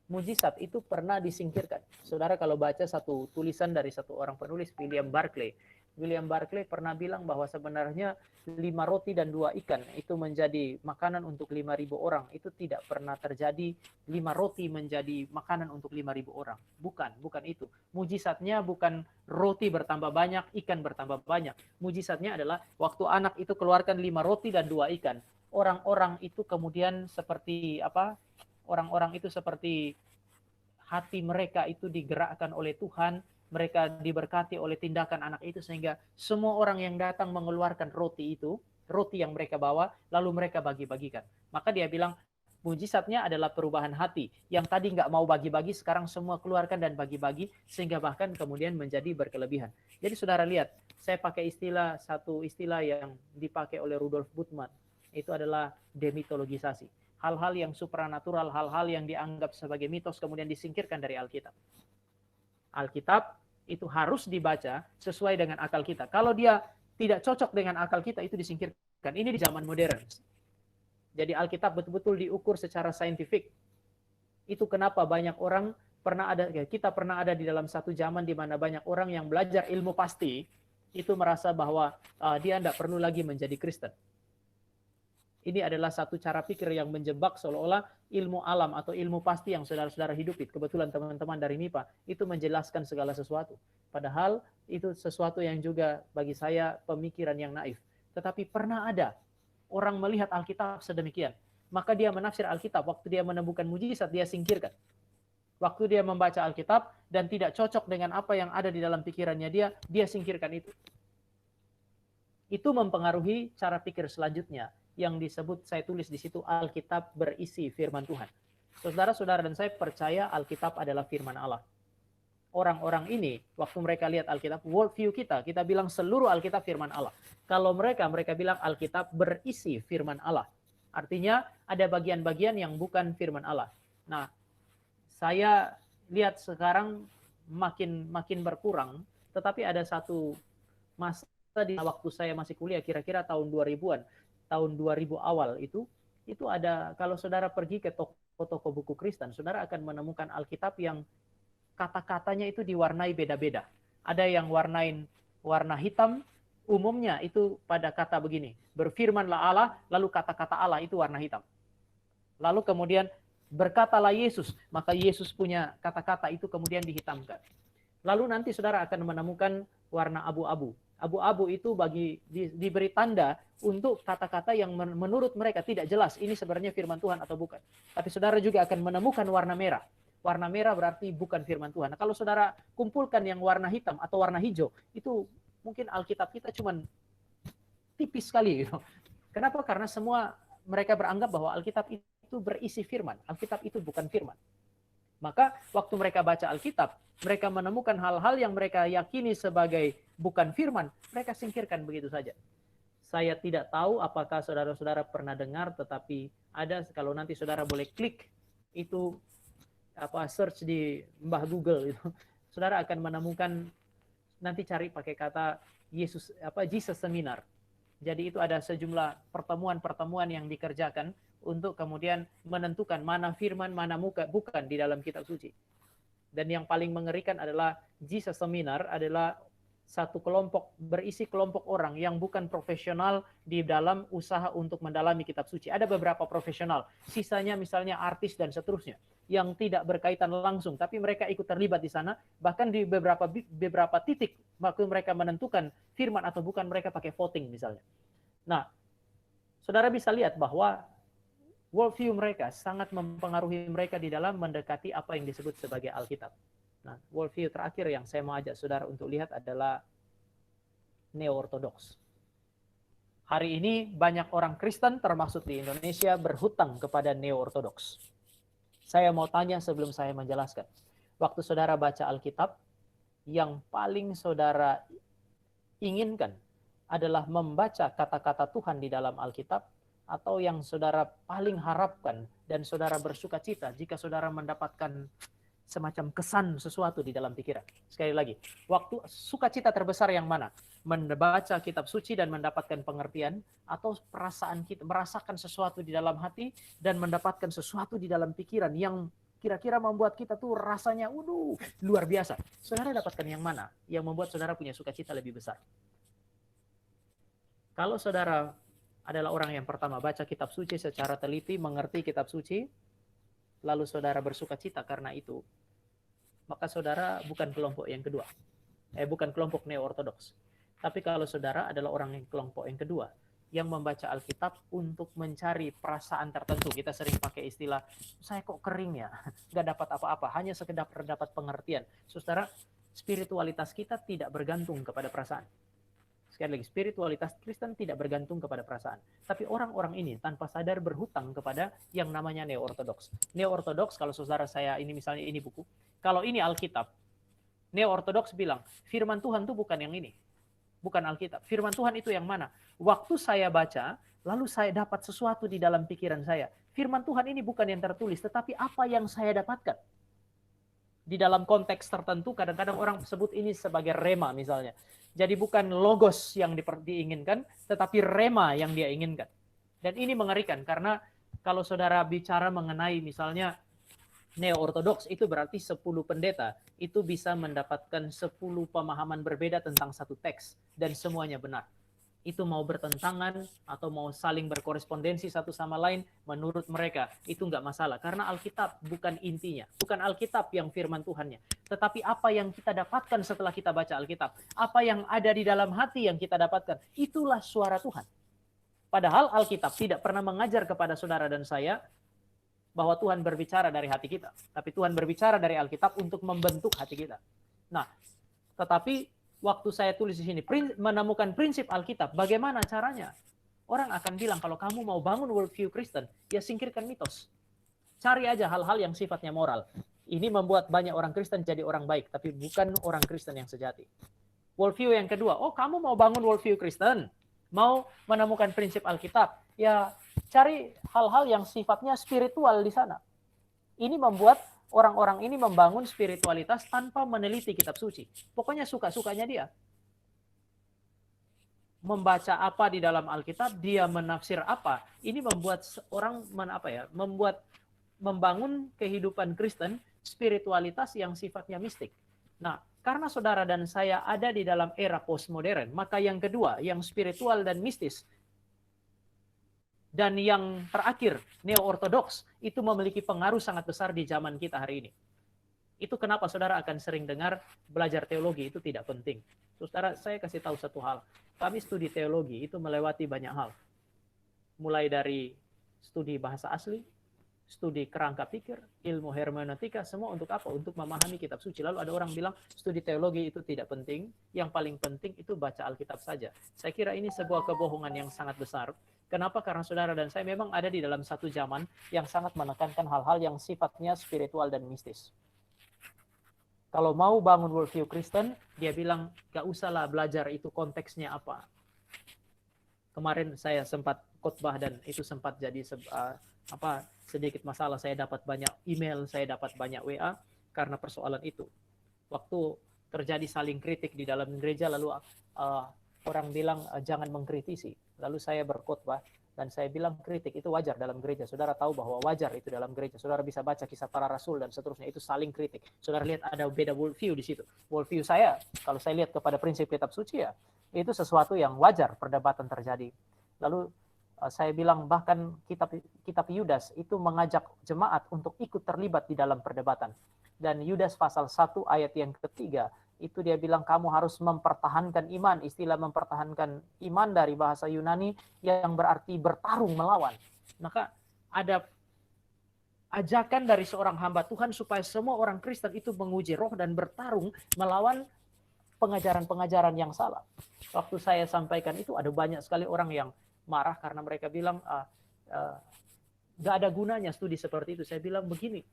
Mujizat itu pernah disingkirkan. Saudara kalau baca satu tulisan dari satu orang penulis, William Barclay. William Barclay pernah bilang bahwa sebenarnya 5 roti dan 2 ikan itu menjadi makanan untuk 5.000 orang. Itu tidak pernah terjadi 5 roti menjadi makanan untuk 5.000 orang. Bukan itu. Mujizatnya bukan roti bertambah banyak, ikan bertambah banyak. Mujizatnya adalah waktu anak itu keluarkan 5 roti dan 2 ikan. Orang-orang itu kemudian seperti apa? Orang-orang itu seperti hati mereka itu digerakkan oleh Tuhan. Mereka diberkati oleh tindakan anak itu sehingga semua orang yang datang mengeluarkan roti itu, roti yang mereka bawa, lalu mereka bagi-bagikan. Maka dia bilang, mujizatnya adalah perubahan hati. Yang tadi nggak mau bagi-bagi, sekarang semua keluarkan dan bagi-bagi, sehingga bahkan kemudian menjadi berkelebihan. Jadi saudara lihat, saya pakai satu istilah yang dipakai oleh Rudolf Bultmann. Itu adalah demitologisasi. Hal-hal yang supranatural, hal-hal yang dianggap sebagai mitos, kemudian disingkirkan dari Alkitab. Alkitab itu harus dibaca sesuai dengan akal kita. Kalau dia tidak cocok dengan akal kita, itu disingkirkan. Ini di zaman modern. Jadi Alkitab betul-betul diukur secara saintifik. Itu kenapa banyak orang kita pernah ada di dalam satu zaman di mana banyak orang yang belajar ilmu pasti, itu merasa bahwa dia tidak perlu lagi menjadi Kristen. Ini adalah satu cara pikir yang menjebak seolah-olah ilmu alam atau ilmu pasti yang saudara-saudara hidupi. Kebetulan teman-teman dari MIPA itu menjelaskan segala sesuatu. Padahal itu sesuatu yang juga bagi saya pemikiran yang naif. Tetapi pernah ada orang melihat Alkitab sedemikian. Maka dia menafsir Alkitab. Waktu dia menemukan mujizat, dia singkirkan. Waktu dia membaca Alkitab dan tidak cocok dengan apa yang ada di dalam pikirannya dia singkirkan itu. Itu mempengaruhi cara pikir selanjutnya yang disebut, saya tulis di situ, Alkitab berisi firman Tuhan. Saudara-saudara dan saya percaya Alkitab adalah firman Allah. Orang-orang ini, waktu mereka lihat Alkitab, worldview kita bilang seluruh Alkitab firman Allah. Kalau mereka bilang Alkitab berisi firman Allah. Artinya ada bagian-bagian yang bukan firman Allah. Nah, saya lihat sekarang makin berkurang, tetapi ada satu masa di waktu saya masih kuliah, kira-kira tahun 2000-an, tahun 2000 awal itu ada, kalau saudara pergi ke toko-toko buku Kristen, saudara akan menemukan Alkitab yang kata-katanya itu diwarnai beda-beda. Ada yang warna hitam, umumnya itu pada kata begini, berfirmanlah Allah, lalu kata-kata Allah itu warna hitam. Lalu kemudian berkatalah Yesus, maka Yesus punya kata-kata itu kemudian dihitamkan. Lalu nanti saudara akan menemukan warna abu-abu. Abu-abu itu diberi tanda untuk kata-kata yang menurut mereka tidak jelas ini sebenarnya firman Tuhan atau bukan. Tapi saudara juga akan menemukan warna merah. Warna merah berarti bukan firman Tuhan. Nah, kalau saudara kumpulkan yang warna hitam atau warna hijau, itu mungkin Alkitab kita cuma tipis sekali. Gitu. Kenapa? Karena semua mereka beranggap bahwa Alkitab itu berisi firman. Alkitab itu bukan firman. Maka waktu mereka baca Alkitab, mereka menemukan hal-hal yang mereka yakini sebagai bukan firman, mereka singkirkan begitu saja. Saya tidak tahu apakah saudara-saudara pernah dengar, tetapi ada, kalau nanti saudara boleh klik itu search di Mbah Google itu, saudara akan menemukan nanti cari pakai kata Jesus Seminar. Jadi itu ada sejumlah pertemuan-pertemuan yang dikerjakan untuk kemudian menentukan mana firman, mana bukan di dalam kitab suci. Dan yang paling mengerikan adalah Jesus Seminar adalah satu kelompok, berisi kelompok orang yang bukan profesional di dalam usaha untuk mendalami kitab suci. Ada beberapa profesional, sisanya misalnya artis dan seterusnya, yang tidak berkaitan langsung, tapi mereka ikut terlibat di sana, bahkan di beberapa titik, waktu mereka menentukan firman atau bukan, mereka pakai voting misalnya. Nah, saudara bisa lihat bahwa worldview mereka sangat mempengaruhi mereka di dalam mendekati apa yang disebut sebagai Alkitab. Nah, worldview terakhir yang saya mau ajak saudara untuk lihat adalah neo-ortodoks. Hari ini banyak orang Kristen termasuk di Indonesia berhutang kepada neo-ortodoks. Saya mau tanya sebelum saya menjelaskan. Waktu saudara baca Alkitab, yang paling saudara inginkan adalah membaca kata-kata Tuhan di dalam Alkitab, atau yang saudara paling harapkan dan saudara bersuka cita jika saudara mendapatkan semacam kesan sesuatu di dalam pikiran. Sekali lagi, waktu sukacita terbesar yang mana? Membaca kitab suci dan mendapatkan pengertian, atau perasaan kita merasakan sesuatu di dalam hati dan mendapatkan sesuatu di dalam pikiran yang kira-kira membuat kita tuh rasanya luar biasa. Saudara dapatkan yang mana yang membuat saudara punya sukacita lebih besar? Kalau saudara adalah orang yang pertama baca kitab suci secara teliti, mengerti kitab suci, lalu saudara bersuka cita karena itu, maka saudara bukan kelompok yang kedua. Bukan kelompok neo-ortodoks. Tapi kalau saudara adalah orang yang kelompok yang kedua, yang membaca Alkitab untuk mencari perasaan tertentu. Kita sering pakai istilah, saya kok kering ya, nggak dapat apa-apa, hanya sekedar dapat pengertian. Saudara, spiritualitas kita tidak bergantung kepada perasaan. Sekali lagi, spiritualitas Kristen tidak bergantung kepada perasaan. Tapi orang-orang ini tanpa sadar berhutang kepada yang namanya neo-ortodoks. Neo-ortodoks, kalau saudara saya ini misalnya ini buku, kalau ini Alkitab, neo-ortodoks bilang, firman Tuhan itu bukan yang ini. Bukan Alkitab. Firman Tuhan itu yang mana? Waktu saya baca, lalu saya dapat sesuatu di dalam pikiran saya. Firman Tuhan ini bukan yang tertulis, tetapi apa yang saya dapatkan. Di dalam konteks tertentu, kadang-kadang orang sebut ini sebagai rema misalnya. Jadi bukan logos yang diinginkan, tetapi rema yang dia inginkan. Dan ini mengerikan, karena kalau saudara bicara mengenai misalnya neo-ortodoks, itu berarti 10 pendeta itu bisa mendapatkan 10 pemahaman berbeda tentang satu teks, dan semuanya benar. Itu mau bertentangan atau mau saling berkorespondensi satu sama lain, menurut mereka itu nggak masalah. Karena Alkitab bukan intinya, bukan Alkitab yang firman Tuhannya, tetapi apa yang kita dapatkan setelah kita baca Alkitab, apa yang ada di dalam hati yang kita dapatkan, itulah suara Tuhan. Padahal Alkitab tidak pernah mengajar kepada saudara dan saya bahwa Tuhan berbicara dari hati kita, tapi Tuhan berbicara dari Alkitab untuk membentuk hati kita. Nah, tetapi waktu saya tulis di sini, menemukan prinsip Alkitab, bagaimana caranya? Orang akan bilang, kalau kamu mau bangun worldview Kristen, ya singkirkan mitos. Cari aja hal-hal yang sifatnya moral. Ini membuat banyak orang Kristen jadi orang baik, tapi bukan orang Kristen yang sejati. Worldview yang kedua, kamu mau bangun worldview Kristen, mau menemukan prinsip Alkitab, ya cari hal-hal yang sifatnya spiritual di sana. Ini membuat orang-orang ini membangun spiritualitas tanpa meneliti kitab suci. Pokoknya suka-sukanya dia. Membaca apa di dalam Alkitab, dia menafsir apa. Ini membuat orang membangun kehidupan Kristen, spiritualitas yang sifatnya mistik. Nah, karena saudara dan saya ada di dalam era postmodern, maka yang kedua, yang spiritual dan mistis, dan yang terakhir, neo-ortodoks, itu memiliki pengaruh sangat besar di zaman kita hari ini. Itu kenapa saudara akan sering dengar belajar teologi itu tidak penting. Saudara, saya kasih tahu satu hal. Kami studi teologi itu melewati banyak hal. Mulai dari studi bahasa asli, studi kerangka pikir, ilmu hermeneutika, semua untuk apa? Untuk memahami kitab suci. Lalu ada orang bilang studi teologi itu tidak penting, yang paling penting itu baca Alkitab saja. Saya kira ini sebuah kebohongan yang sangat besar. Kenapa? Karena saudara dan saya memang ada di dalam satu zaman yang sangat menekankan hal-hal yang sifatnya spiritual dan mistis. Kalau mau bangun worldview Kristen, dia bilang, gak usahlah belajar itu konteksnya apa. Kemarin saya sempat khotbah dan itu sempat jadi sedikit masalah. Saya dapat banyak email, saya dapat banyak WA karena persoalan itu. Waktu terjadi saling kritik di dalam gereja, lalu orang bilang jangan mengkritisi. Lalu saya berkhotbah dan saya bilang kritik itu wajar dalam gereja. Saudara tahu bahwa wajar itu dalam gereja. Saudara bisa baca kisah para rasul dan seterusnya, itu saling kritik. Saudara lihat ada beda worldview di situ. Worldview saya, kalau saya lihat kepada prinsip kitab suci ya, itu sesuatu yang wajar perdebatan terjadi. Lalu saya bilang bahkan kitab Yudas itu mengajak jemaat untuk ikut terlibat di dalam perdebatan. Dan Yudas pasal 1 ayat yang ketiga, itu dia bilang kamu harus mempertahankan iman. Istilah mempertahankan iman dari bahasa Yunani yang berarti bertarung melawan. Maka ada ajakan dari seorang hamba Tuhan supaya semua orang Kristen itu menguji roh dan bertarung melawan pengajaran-pengajaran yang salah. Waktu saya sampaikan itu ada banyak sekali orang yang marah karena mereka bilang gak ada gunanya studi seperti itu. Saya bilang begini,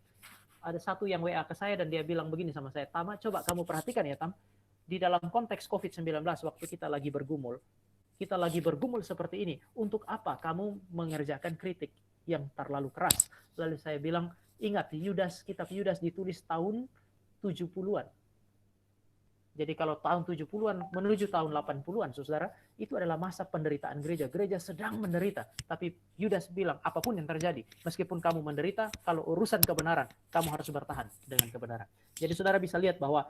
ada satu yang WA ke saya dan dia bilang begini sama saya, Tama, coba kamu perhatikan ya Tam, di dalam konteks COVID-19 waktu kita lagi bergumul seperti ini, untuk apa kamu mengerjakan kritik yang terlalu keras? Lalu saya bilang, ingat kitab Yudas ditulis tahun 70-an. Jadi kalau tahun 70-an menuju tahun 80-an, saudara, itu adalah masa penderitaan gereja. Gereja sedang menderita. Tapi Yudas bilang, apapun yang terjadi, meskipun kamu menderita, kalau urusan kebenaran, kamu harus bertahan dengan kebenaran. Jadi saudara bisa lihat bahwa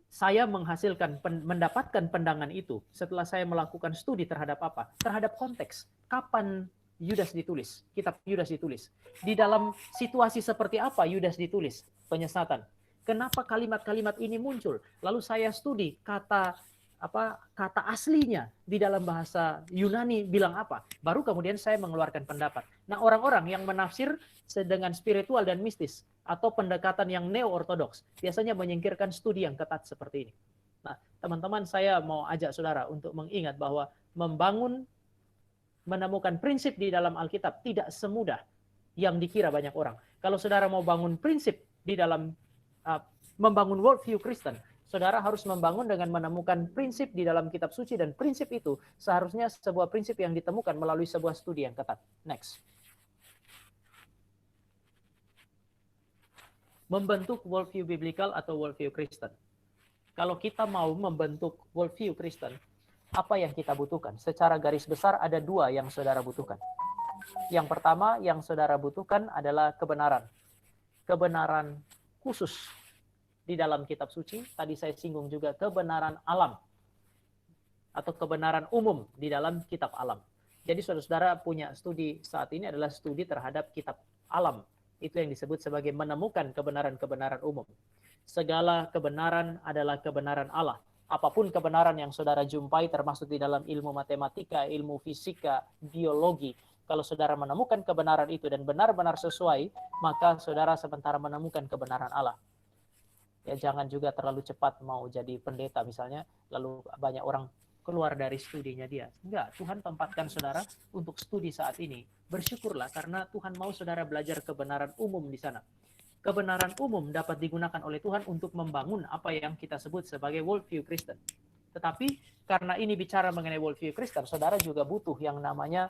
saya mendapatkan pandangan itu setelah saya melakukan studi terhadap apa? Terhadap konteks. Kapan Yudas ditulis? Kitab Yudas ditulis. Di dalam situasi seperti apa Yudas ditulis? Penyesatan. Kenapa kalimat-kalimat ini muncul? Lalu saya studi kata aslinya di dalam bahasa Yunani bilang apa. Baru kemudian saya mengeluarkan pendapat. Nah, orang-orang yang menafsir dengan spiritual dan mistis atau pendekatan yang neo-ortodoks biasanya menyingkirkan studi yang ketat seperti ini. Nah, teman-teman, saya mau ajak saudara untuk mengingat bahwa menemukan prinsip di dalam Alkitab tidak semudah yang dikira banyak orang. Kalau saudara mau bangun prinsip di dalam membangun worldview Kristen, saudara harus membangun dengan menemukan prinsip di dalam kitab suci, dan prinsip itu seharusnya sebuah prinsip yang ditemukan melalui sebuah studi yang ketat. Next. Membentuk worldview biblical atau worldview Kristen. Kalau kita mau membentuk worldview Kristen, apa yang kita butuhkan? Secara garis besar ada dua yang saudara butuhkan. Yang pertama yang saudara butuhkan adalah kebenaran. Kebenaran khusus di dalam kitab suci. Tadi saya singgung juga kebenaran alam atau kebenaran umum di dalam kitab alam. Jadi saudara-saudara punya studi saat ini adalah studi terhadap kitab alam. Itu yang disebut sebagai menemukan kebenaran-kebenaran umum. Segala kebenaran adalah kebenaran Allah. Apapun kebenaran yang saudara jumpai termasuk di dalam ilmu matematika, ilmu fisika, biologi, kalau saudara menemukan kebenaran itu dan benar-benar sesuai, maka saudara sementara menemukan kebenaran Allah. Ya, jangan juga terlalu cepat mau jadi pendeta misalnya, lalu banyak orang keluar dari studinya dia. Enggak, Tuhan tempatkan saudara untuk studi saat ini. Bersyukurlah karena Tuhan mau saudara belajar kebenaran umum di sana. Kebenaran umum dapat digunakan oleh Tuhan untuk membangun apa yang kita sebut sebagai worldview Kristen. Tetapi karena ini bicara mengenai worldview Kristen, saudara juga butuh yang namanya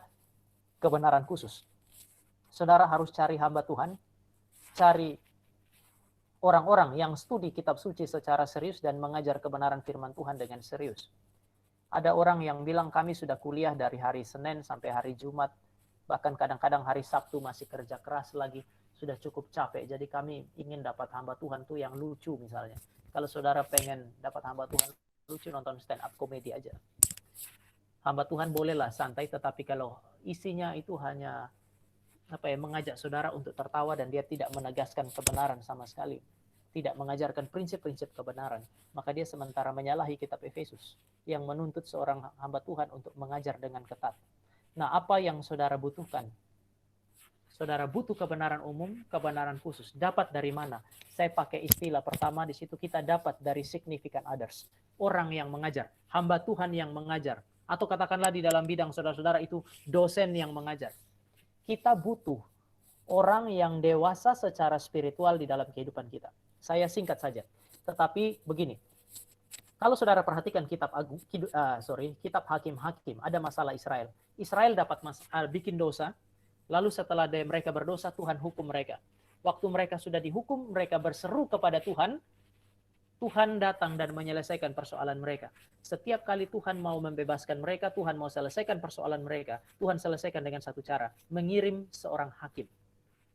kebenaran khusus. Saudara harus cari hamba Tuhan, cari orang-orang yang studi kitab suci secara serius dan mengajar kebenaran firman Tuhan dengan serius. Ada orang yang bilang kami sudah kuliah dari hari Senin sampai hari Jumat, bahkan kadang-kadang hari Sabtu masih kerja keras lagi, sudah cukup capek, jadi kami ingin dapat hamba Tuhan tuh yang lucu misalnya. Kalau saudara pengen dapat hamba Tuhan lucu, nonton stand up komedi aja. Hamba Tuhan bolehlah santai, tetapi kalau isinya itu hanya mengajak saudara untuk tertawa dan dia tidak menegaskan kebenaran sama sekali, tidak mengajarkan prinsip-prinsip kebenaran, maka dia sementara menyalahi kitab Efesus yang menuntut seorang hamba Tuhan untuk mengajar dengan ketat. Nah, apa yang saudara butuhkan? Saudara butuh kebenaran umum, kebenaran khusus. Dapat dari mana? Saya pakai istilah pertama di situ, kita dapat dari significant others. Orang yang mengajar, hamba Tuhan yang mengajar. Atau katakanlah di dalam bidang saudara-saudara itu dosen yang mengajar. Kita butuh orang yang dewasa secara spiritual di dalam kehidupan kita. Saya singkat saja. Tetapi begini, kalau saudara perhatikan kitab Hakim-Hakim, ada masalah Israel. Israel dapat bikin dosa, lalu setelah mereka berdosa, Tuhan hukum mereka. Waktu mereka sudah dihukum, mereka berseru kepada Tuhan, Tuhan datang dan menyelesaikan persoalan mereka. Setiap kali Tuhan mau membebaskan mereka, Tuhan mau selesaikan persoalan mereka, Tuhan selesaikan dengan satu cara, mengirim seorang hakim.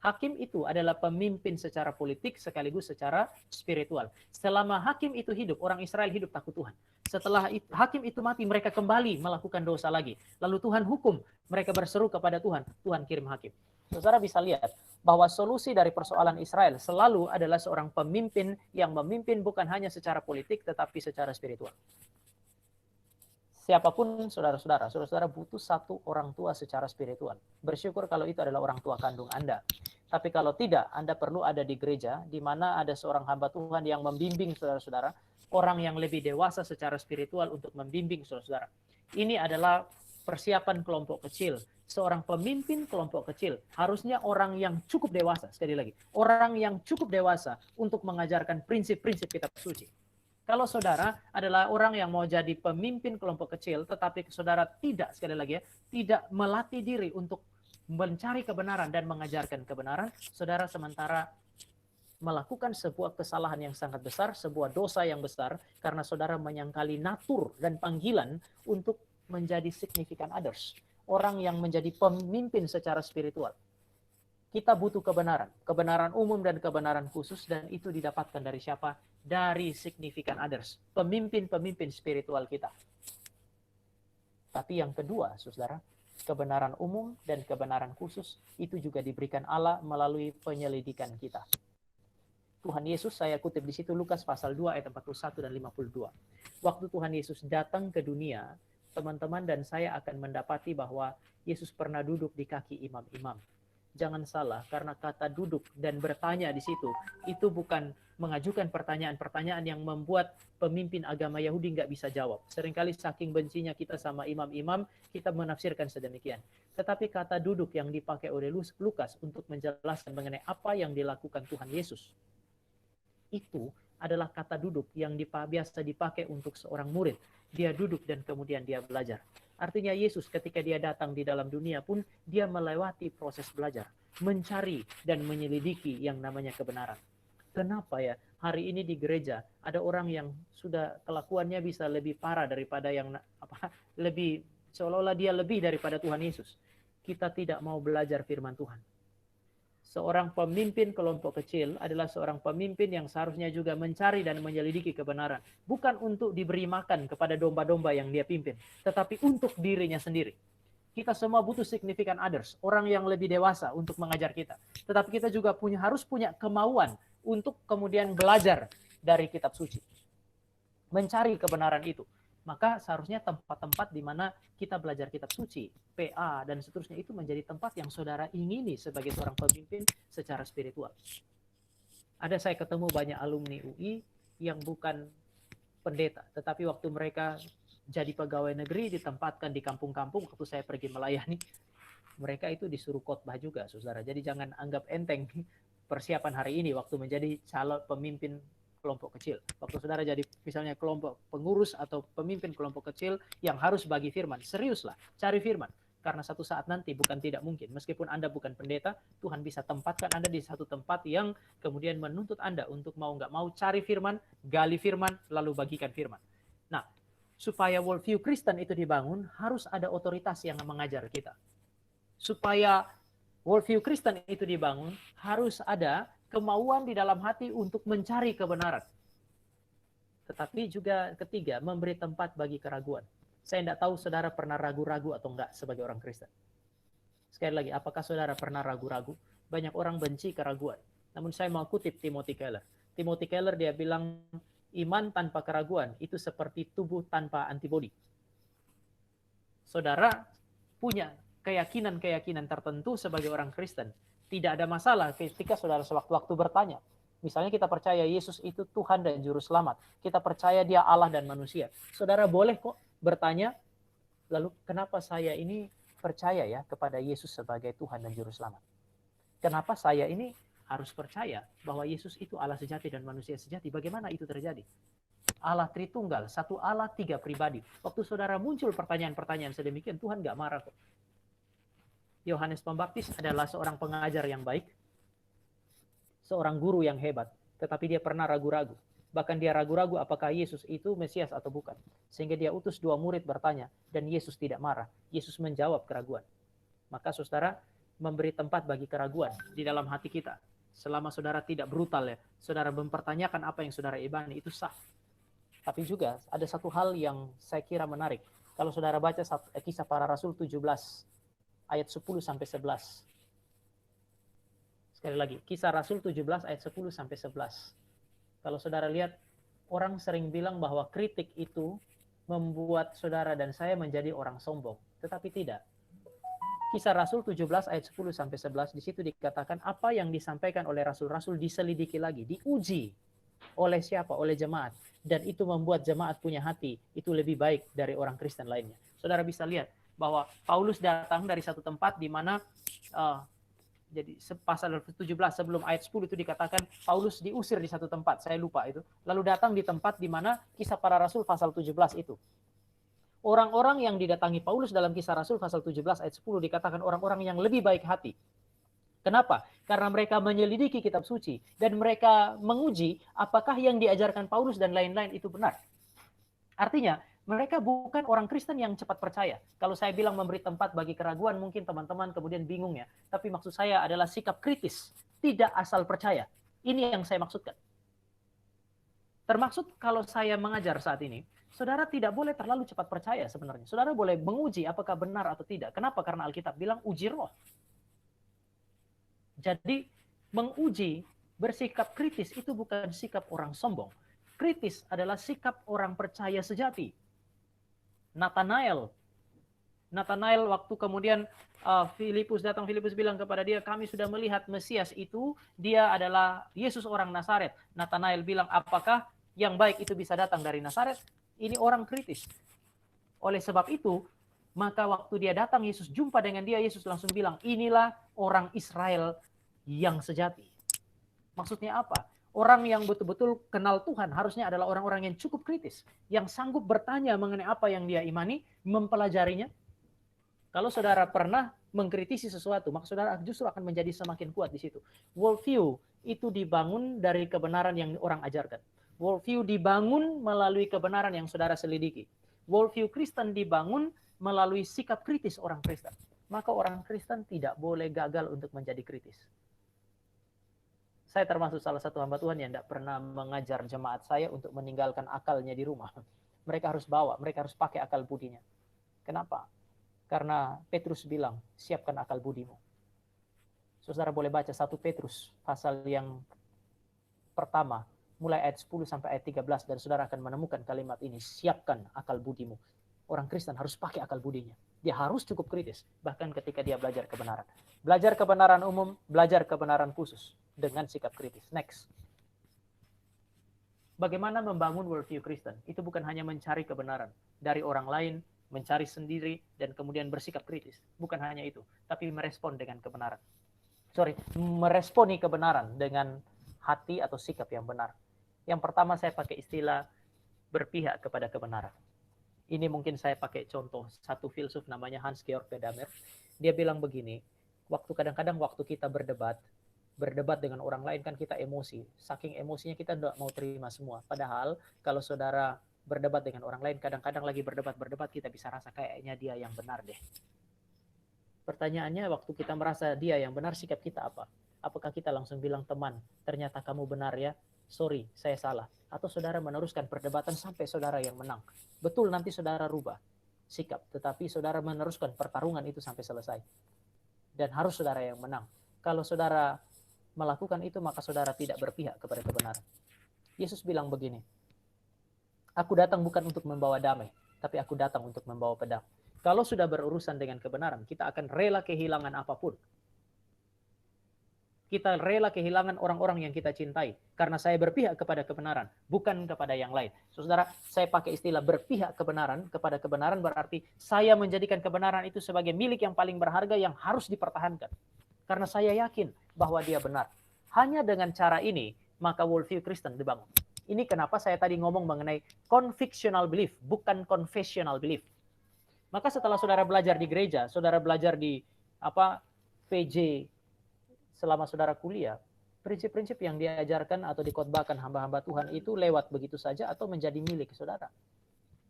Hakim itu adalah pemimpin secara politik sekaligus secara spiritual. Selama hakim itu hidup, orang Israel hidup takut Tuhan. Setelah hakim itu mati, mereka kembali melakukan dosa lagi. Lalu Tuhan hukum, mereka berseru kepada Tuhan, Tuhan kirim hakim. Saudara bisa lihat bahwa solusi dari persoalan Israel selalu adalah seorang pemimpin yang memimpin bukan hanya secara politik tetapi secara spiritual. Siapapun saudara-saudara butuh satu orang tua secara spiritual. Bersyukur kalau itu adalah orang tua kandung Anda. Tapi kalau tidak, Anda perlu ada di gereja di mana ada seorang hamba Tuhan yang membimbing saudara-saudara, orang yang lebih dewasa secara spiritual untuk membimbing saudara-saudara. Ini adalah persiapan kelompok kecil. Seorang pemimpin kelompok kecil harusnya orang yang cukup dewasa, sekali lagi, orang yang cukup dewasa untuk mengajarkan prinsip-prinsip kitab suci. Kalau saudara adalah orang yang mau jadi pemimpin kelompok kecil, tetapi saudara tidak, sekali lagi ya, tidak melatih diri untuk mencari kebenaran dan mengajarkan kebenaran, saudara sementara melakukan sebuah kesalahan yang sangat besar, sebuah dosa yang besar, karena saudara menyangkali natur dan panggilan untuk menjadi significant others. Orang yang menjadi pemimpin secara spiritual. Kita butuh kebenaran. Kebenaran umum dan kebenaran khusus, dan itu didapatkan dari siapa? Dari significant others. Pemimpin-pemimpin spiritual kita. Tapi yang kedua, saudara, kebenaran umum dan kebenaran khusus itu juga diberikan Allah melalui penyelidikan kita. Tuhan Yesus, saya kutip di situ Lukas pasal 2 ayat 41 dan 52. Waktu Tuhan Yesus datang ke dunia, teman-teman dan saya akan mendapati bahwa Yesus pernah duduk di kaki imam-imam. Jangan salah, karena kata duduk dan bertanya di situ, itu bukan mengajukan pertanyaan-pertanyaan yang membuat pemimpin agama Yahudi nggak bisa jawab. Seringkali saking bencinya kita sama imam-imam, kita menafsirkan sedemikian. Tetapi kata duduk yang dipakai oleh Lukas untuk menjelaskan mengenai apa yang dilakukan Tuhan Yesus, itu adalah kata duduk yang biasa dipakai untuk seorang murid. Dia duduk dan kemudian dia belajar. Artinya Yesus ketika dia datang di dalam dunia pun dia melewati proses belajar, mencari dan menyelidiki yang namanya kebenaran. Kenapa ya hari ini di gereja ada orang yang sudah kelakuannya bisa lebih parah daripada yang lebih seolah-olah dia lebih daripada Tuhan Yesus. Kita tidak mau belajar firman Tuhan. Seorang pemimpin kelompok kecil adalah seorang pemimpin yang seharusnya juga mencari dan menyelidiki kebenaran. Bukan untuk diberi makan kepada domba-domba yang dia pimpin, tetapi untuk dirinya sendiri. Kita semua butuh significant others, orang yang lebih dewasa untuk mengajar kita. Tetapi kita juga harus punya kemauan untuk kemudian belajar dari kitab suci. Mencari kebenaran itu. Maka seharusnya tempat-tempat di mana kita belajar kitab suci, PA, dan seterusnya itu menjadi tempat yang saudara ingini sebagai seorang pemimpin secara spiritual. Ada saya ketemu banyak alumni UI yang bukan pendeta, tetapi waktu mereka jadi pegawai negeri ditempatkan di kampung-kampung, waktu saya pergi melayani, mereka itu disuruh khotbah juga, saudara. Jadi jangan anggap enteng persiapan hari ini waktu menjadi calon pemimpin kelompok kecil. Waktu saudara jadi misalnya kelompok pengurus atau pemimpin kelompok kecil yang harus bagi firman, seriuslah cari firman. Karena satu saat nanti bukan tidak mungkin, meskipun Anda bukan pendeta, Tuhan bisa tempatkan Anda di satu tempat yang kemudian menuntut Anda untuk mau nggak mau cari firman, gali firman, lalu bagikan firman. Nah, supaya worldview Kristen itu dibangun, harus ada otoritas yang mengajar kita. Supaya worldview Kristen itu dibangun, harus ada kemauan di dalam hati untuk mencari kebenaran. Tetapi juga ketiga, memberi tempat bagi keraguan. Saya tidak tahu saudara pernah ragu-ragu atau enggak sebagai orang Kristen. Sekali lagi, apakah saudara pernah ragu-ragu? Banyak orang benci keraguan. Namun saya mau kutip Timothy Keller. Timothy Keller dia bilang, iman tanpa keraguan itu seperti tubuh tanpa antibodi. Saudara punya keyakinan-keyakinan tertentu sebagai orang Kristen. Tidak ada masalah ketika saudara sewaktu-waktu bertanya. Misalnya kita percaya Yesus itu Tuhan dan Juru Selamat. Kita percaya dia Allah dan manusia. Saudara boleh kok bertanya, lalu kenapa saya ini percaya ya kepada Yesus sebagai Tuhan dan Juru Selamat? Kenapa saya ini harus percaya bahwa Yesus itu Allah sejati dan manusia sejati? Bagaimana itu terjadi? Allah Tritunggal, satu Allah, tiga pribadi. Waktu saudara muncul pertanyaan-pertanyaan sedemikian, Tuhan nggak marah kok. Yohanes Pembaptis adalah seorang pengajar yang baik, seorang guru yang hebat, tetapi dia pernah ragu-ragu. Bahkan dia ragu-ragu apakah Yesus itu Mesias atau bukan. Sehingga dia utus 2 murid bertanya, dan Yesus tidak marah. Yesus menjawab keraguan. Maka saudara memberi tempat bagi keraguan di dalam hati kita. Selama saudara tidak brutal ya, saudara mempertanyakan apa yang saudara imani, itu sah. Tapi juga ada satu hal yang saya kira menarik. Kalau saudara baca Kisah Para Rasul 17 ayat 10 sampai 11. Sekali lagi, Kisah Rasul 17 ayat 10 sampai 11. Kalau saudara lihat, orang sering bilang bahwa kritik itu membuat saudara dan saya menjadi orang sombong. Tetapi tidak. Kisah Rasul 17 ayat 10 sampai 11, di situ dikatakan apa yang disampaikan oleh rasul-rasul diselidiki lagi, diuji oleh siapa? Oleh jemaat. Dan itu membuat jemaat punya hati itu lebih baik dari orang Kristen lainnya. Saudara bisa lihat bahwa Paulus datang dari satu tempat di mana jadi pasal 17 sebelum ayat 10 itu dikatakan Paulus diusir di satu tempat, saya lupa itu. Lalu datang di tempat di mana Kisah Para Rasul pasal 17 itu. Orang-orang yang didatangi Paulus dalam Kisah Rasul pasal 17 ayat 10 dikatakan orang-orang yang lebih baik hati. Kenapa? Karena mereka menyelidiki kitab suci dan mereka menguji apakah yang diajarkan Paulus dan lain-lain itu benar. Artinya, mereka bukan orang Kristen yang cepat percaya. Kalau saya bilang memberi tempat bagi keraguan, mungkin teman-teman kemudian bingung ya. Tapi maksud saya adalah sikap kritis, tidak asal percaya. Ini yang saya maksudkan. Termaksud kalau saya mengajar saat ini, saudara tidak boleh terlalu cepat percaya sebenarnya. Saudara boleh menguji apakah benar atau tidak. Kenapa? Karena Alkitab bilang uji roh. Jadi menguji, bersikap kritis itu bukan sikap orang sombong. Kritis adalah sikap orang percaya sejati. Nathanael waktu kemudian Filipus bilang kepada dia, kami sudah melihat Mesias itu, dia adalah Yesus orang Nazaret. Nathanael bilang, apakah yang baik itu bisa datang dari Nazaret? Ini orang kritis. Oleh sebab itu, maka waktu dia datang, Yesus jumpa dengan dia, Yesus langsung bilang, inilah orang Israel yang sejati. Maksudnya apa? Orang yang betul-betul kenal Tuhan harusnya adalah orang-orang yang cukup kritis, yang sanggup bertanya mengenai apa yang dia imani, mempelajarinya. Kalau saudara pernah mengkritisi sesuatu, maka saudara justru akan menjadi semakin kuat di situ. Worldview itu dibangun dari kebenaran yang orang ajarkan. Worldview dibangun melalui kebenaran yang saudara selidiki. Worldview Kristen dibangun melalui sikap kritis orang Kristen. Maka orang Kristen tidak boleh gagal untuk menjadi kritis. Saya termasuk salah satu hamba Tuhan yang tidak pernah mengajar jemaat saya untuk meninggalkan akalnya di rumah. Mereka harus bawa, mereka harus pakai akal budinya. Kenapa? Karena Petrus bilang, siapkan akal budimu. Saudara boleh baca 1 Petrus pasal yang pertama, mulai ayat 10 sampai ayat 13, dan saudara akan menemukan kalimat ini, siapkan akal budimu. Orang Kristen harus pakai akal budinya. Dia harus cukup kritis, bahkan ketika dia belajar kebenaran. Belajar kebenaran umum, belajar kebenaran khusus, dengan sikap kritis. Next. Bagaimana membangun worldview Kristen? Itu bukan hanya mencari kebenaran dari orang lain, mencari sendiri, dan kemudian bersikap kritis. Bukan hanya itu, tapi merespon dengan kebenaran. Meresponi kebenaran dengan hati atau sikap yang benar. Yang pertama saya pakai istilah berpihak kepada kebenaran. Ini mungkin saya pakai contoh satu filsuf namanya Hans-Georg Gadamer. Dia bilang begini, kadang-kadang waktu kita berdebat dengan orang lain kan kita emosi. Saking emosinya kita tidak mau terima semua. Padahal kalau saudara berdebat dengan orang lain, kadang-kadang lagi berdebat kita bisa rasa kayaknya dia yang benar deh. Pertanyaannya waktu kita merasa dia yang benar, sikap kita apa? Apakah kita langsung bilang, teman, ternyata kamu benar ya? Sorry, saya salah. Atau saudara meneruskan perdebatan sampai saudara yang menang. Betul, nanti saudara rubah sikap. Tetapi saudara meneruskan pertarungan itu sampai selesai. Dan harus saudara yang menang. Kalau saudara melakukan itu, maka saudara tidak berpihak kepada kebenaran. Yesus bilang begini, aku datang bukan untuk membawa damai, tapi aku datang untuk membawa pedang. Kalau sudah berurusan dengan kebenaran, kita akan rela kehilangan apapun. Kita rela kehilangan orang-orang yang kita cintai. Karena saya berpihak kepada kebenaran, bukan kepada yang lain. Saudara, saya pakai istilah berpihak kebenaran, kepada kebenaran berarti saya menjadikan kebenaran itu sebagai milik yang paling berharga yang harus dipertahankan. Karena saya yakin bahwa dia benar. Hanya dengan cara ini, maka worldview Kristen dibangun. Ini kenapa saya tadi ngomong mengenai convictional belief, bukan confessional belief. Maka setelah saudara belajar di gereja, saudara belajar di PJ selama saudara kuliah, prinsip-prinsip yang diajarkan atau dikhotbahkan hamba-hamba Tuhan itu lewat begitu saja atau menjadi milik saudara.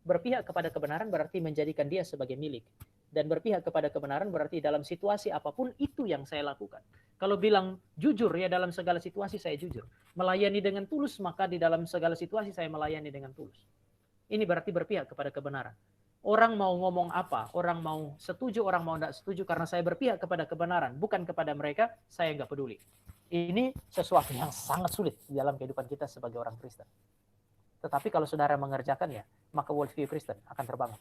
Berpihak kepada kebenaran berarti menjadikan dia sebagai milik. Dan berpihak kepada kebenaran berarti dalam situasi apapun itu yang saya lakukan. Kalau bilang jujur ya dalam segala situasi saya jujur. Melayani dengan tulus maka di dalam segala situasi saya melayani dengan tulus. Ini berarti berpihak kepada kebenaran. Orang mau ngomong apa, orang mau setuju, orang mau tidak setuju, karena saya berpihak kepada kebenaran, bukan kepada mereka, saya nggak peduli. Ini sesuatu yang sangat sulit di dalam kehidupan kita sebagai orang Kristen. Tetapi kalau saudara mengerjakannya, maka worldview Kristen akan terbangun.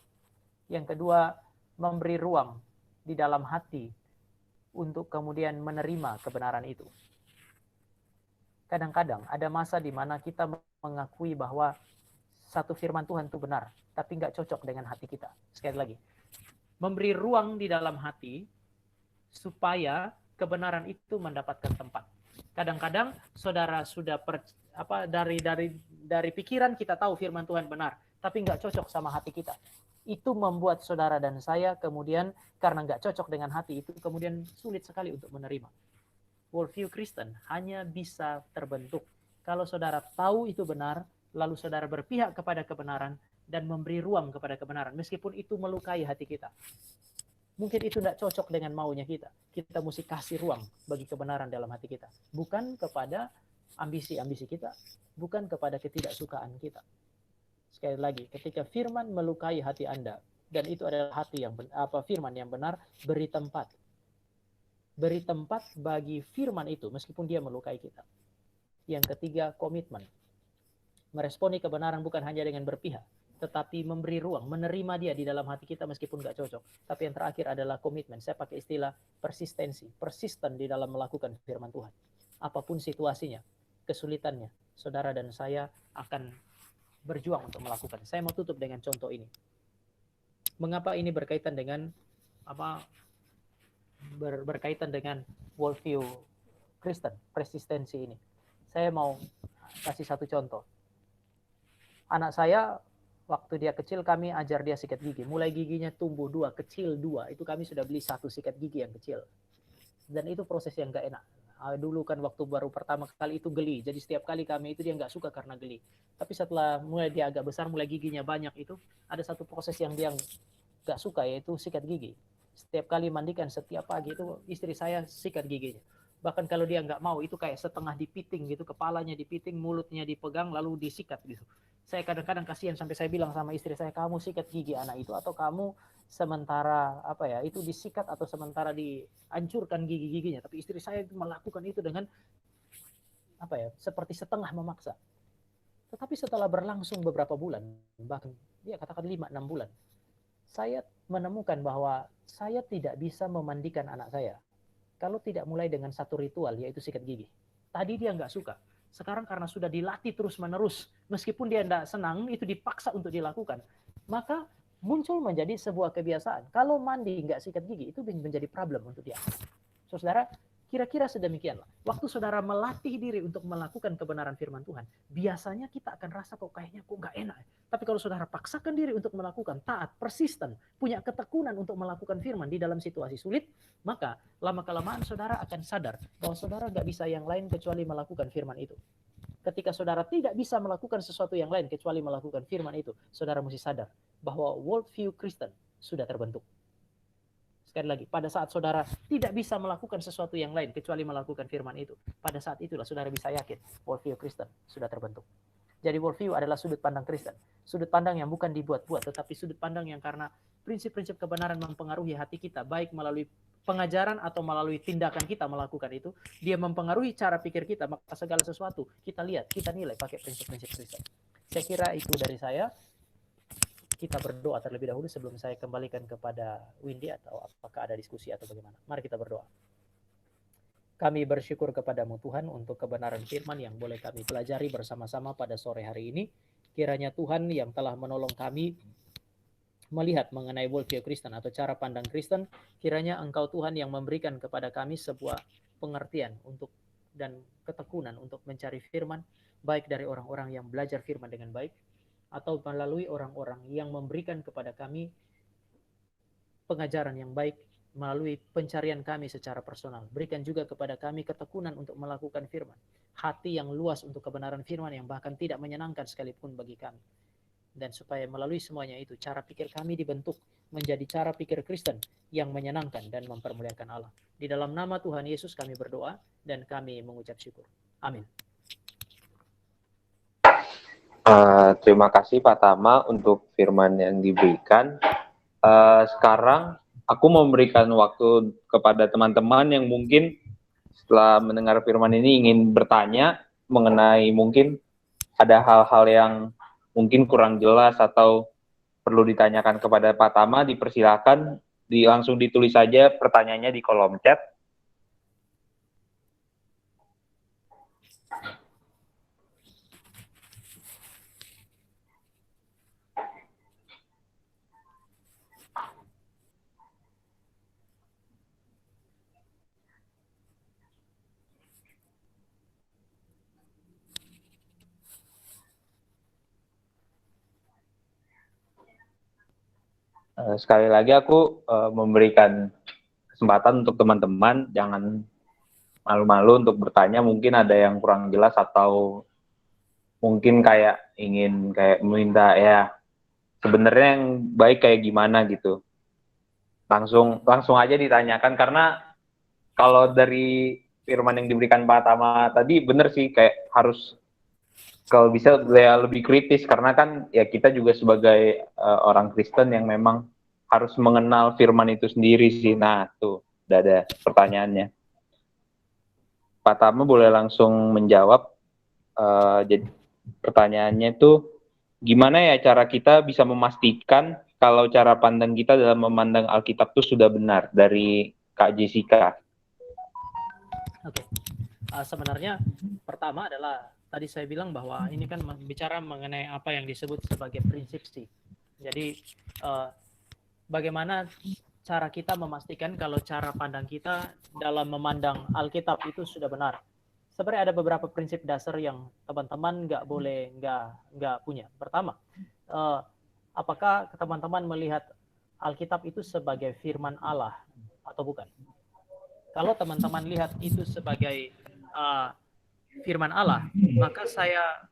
Yang kedua, memberi ruang di dalam hati untuk kemudian menerima kebenaran itu. Kadang-kadang ada masa di mana kita mengakui bahwa satu firman Tuhan itu benar, tapi nggak cocok dengan hati kita. Sekali lagi, memberi ruang di dalam hati supaya kebenaran itu mendapatkan tempat. Kadang-kadang saudara sudah dari pikiran kita tahu firman Tuhan benar, tapi nggak cocok sama hati kita. Itu membuat saudara dan saya kemudian karena nggak cocok dengan hati itu kemudian sulit sekali untuk menerima. Worldview Kristen hanya bisa terbentuk kalau saudara tahu itu benar, lalu saudara berpihak kepada kebenaran dan memberi ruang kepada kebenaran, meskipun itu melukai hati kita. Mungkin itu tidak cocok dengan maunya kita. Kita mesti kasih ruang bagi kebenaran dalam hati kita. Bukan kepada ambisi-ambisi kita, bukan kepada ketidaksukaan kita. Sekali lagi, ketika firman melukai hati Anda, dan itu adalah firman yang benar, beri tempat. Beri tempat bagi firman itu, meskipun dia melukai kita. Yang ketiga, komitmen. Meresponi kebenaran bukan hanya dengan berpihak, tetapi memberi ruang, menerima dia di dalam hati kita meskipun nggak cocok. Tapi yang terakhir adalah komitmen. Saya pakai istilah persistensi, persisten di dalam melakukan firman Tuhan. Apapun situasinya, kesulitannya, saudara dan saya akan berjuang untuk melakukan. Saya mau tutup dengan contoh ini. Mengapa ini berkaitan dengan berkaitan dengan worldview Kristen, persistensi ini? Saya mau kasih satu contoh. Anak saya waktu dia kecil kami ajar dia sikat gigi. Mulai giginya tumbuh 2, kecil 2. Itu kami sudah beli 1 sikat gigi yang kecil. Dan itu proses yang gak enak. Dulu kan waktu baru pertama kali itu geli. Jadi setiap kali kami itu dia gak suka karena geli. Tapi setelah mulai dia agak besar, mulai giginya banyak itu, ada satu proses yang dia gak suka, yaitu sikat gigi. Setiap kali mandikan setiap pagi itu istri saya sikat giginya. Bahkan kalau dia nggak mau itu kayak setengah dipiting gitu, kepalanya dipiting, mulutnya dipegang lalu disikat gitu. Saya kadang-kadang kasihan sampai saya bilang sama istri saya, kamu sikat gigi anak itu atau kamu sementara itu disikat atau sementara dihancurkan gigi-giginya. Tapi istri saya melakukan itu dengan seperti setengah memaksa. Tetapi setelah berlangsung beberapa bulan, bahkan dia katakan 5-6 bulan, saya menemukan bahwa saya tidak bisa memandikan anak saya kalau tidak mulai dengan satu ritual, yaitu sikat gigi. Tadi dia nggak suka. Sekarang karena sudah dilatih terus-menerus, meskipun dia tidak senang, itu dipaksa untuk dilakukan. Maka muncul menjadi sebuah kebiasaan. Kalau mandi nggak sikat gigi, itu menjadi problem untuk dia. Saudara, kira-kira sedemikianlah. Waktu saudara melatih diri untuk melakukan kebenaran firman Tuhan, biasanya kita akan rasa kok nggak enak. Tapi kalau saudara paksakan diri untuk melakukan, taat, persisten, punya ketekunan untuk melakukan firman di dalam situasi sulit, maka lama-kelamaan saudara akan sadar bahwa saudara nggak bisa yang lain kecuali melakukan firman itu. Ketika saudara tidak bisa melakukan sesuatu yang lain kecuali melakukan firman itu, saudara mesti sadar bahwa worldview Kristen sudah terbentuk. Sekali lagi, pada saat saudara tidak bisa melakukan sesuatu yang lain kecuali melakukan firman itu, pada saat itulah saudara bisa yakin worldview Kristen sudah terbentuk. Jadi worldview adalah sudut pandang Kristen. Sudut pandang yang bukan dibuat-buat, tetapi sudut pandang yang karena prinsip-prinsip kebenaran mempengaruhi hati kita, baik melalui pengajaran atau melalui tindakan kita melakukan itu, dia mempengaruhi cara pikir kita, maka segala sesuatu kita lihat, kita nilai pakai prinsip-prinsip Kristen. Saya kira itu dari saya. Kita berdoa terlebih dahulu sebelum saya kembalikan kepada Windy, atau apakah ada diskusi atau bagaimana. Mari kita berdoa. Kami bersyukur kepadamu Tuhan untuk kebenaran firman yang boleh kami pelajari bersama-sama pada sore hari ini. Kiranya Tuhan yang telah menolong kami melihat mengenai worldview Kristen atau cara pandang Kristen, kiranya Engkau Tuhan yang memberikan kepada kami sebuah pengertian dan ketekunan untuk mencari firman, baik dari orang-orang yang belajar firman dengan baik, atau melalui orang-orang yang memberikan kepada kami pengajaran yang baik melalui pencarian kami secara personal. Berikan juga kepada kami ketekunan untuk melakukan firman. Hati yang luas untuk kebenaran firman yang bahkan tidak menyenangkan sekalipun bagi kami. Dan supaya melalui semuanya itu, cara pikir kami dibentuk menjadi cara pikir Kristen yang menyenangkan dan mempermuliakan Allah. Di dalam nama Tuhan Yesus kami berdoa dan kami mengucap syukur. Amin. Terima kasih Pak Tama untuk firman yang diberikan. Sekarang aku memberikan waktu kepada teman-teman yang mungkin setelah mendengar firman ini ingin bertanya mengenai mungkin ada hal-hal yang mungkin kurang jelas atau perlu ditanyakan kepada Pak Tama, dipersilakan langsung ditulis saja pertanyaannya di kolom chat. Sekali lagi aku memberikan kesempatan untuk teman-teman, jangan malu-malu untuk bertanya, mungkin ada yang kurang jelas atau mungkin kayak ingin kayak meminta ya sebenarnya yang baik kayak gimana gitu. Langsung aja ditanyakan, karena kalau dari firman yang diberikan Pak Tama tadi bener sih, kayak harus kalau bisa ya lebih kritis, karena kan ya kita juga sebagai orang Kristen yang memang harus mengenal firman itu sendiri sih. Nah tuh udah ada pertanyaannya. Pak Tama boleh langsung menjawab. Jadi pertanyaannya tuh, gimana ya cara kita bisa memastikan kalau cara pandang kita dalam memandang Alkitab itu sudah benar, dari Kak Jessica? Oke. Sebenarnya pertama adalah tadi saya bilang bahwa ini kan bicara mengenai apa yang disebut sebagai prinsip sih. Jadi bagaimana cara kita memastikan kalau cara pandang kita dalam memandang Alkitab itu sudah benar. Sebenarnya ada beberapa prinsip dasar yang teman-teman nggak punya. Pertama, apakah teman-teman melihat Alkitab itu sebagai firman Allah atau bukan? Kalau teman-teman lihat itu sebagai firman Allah, maka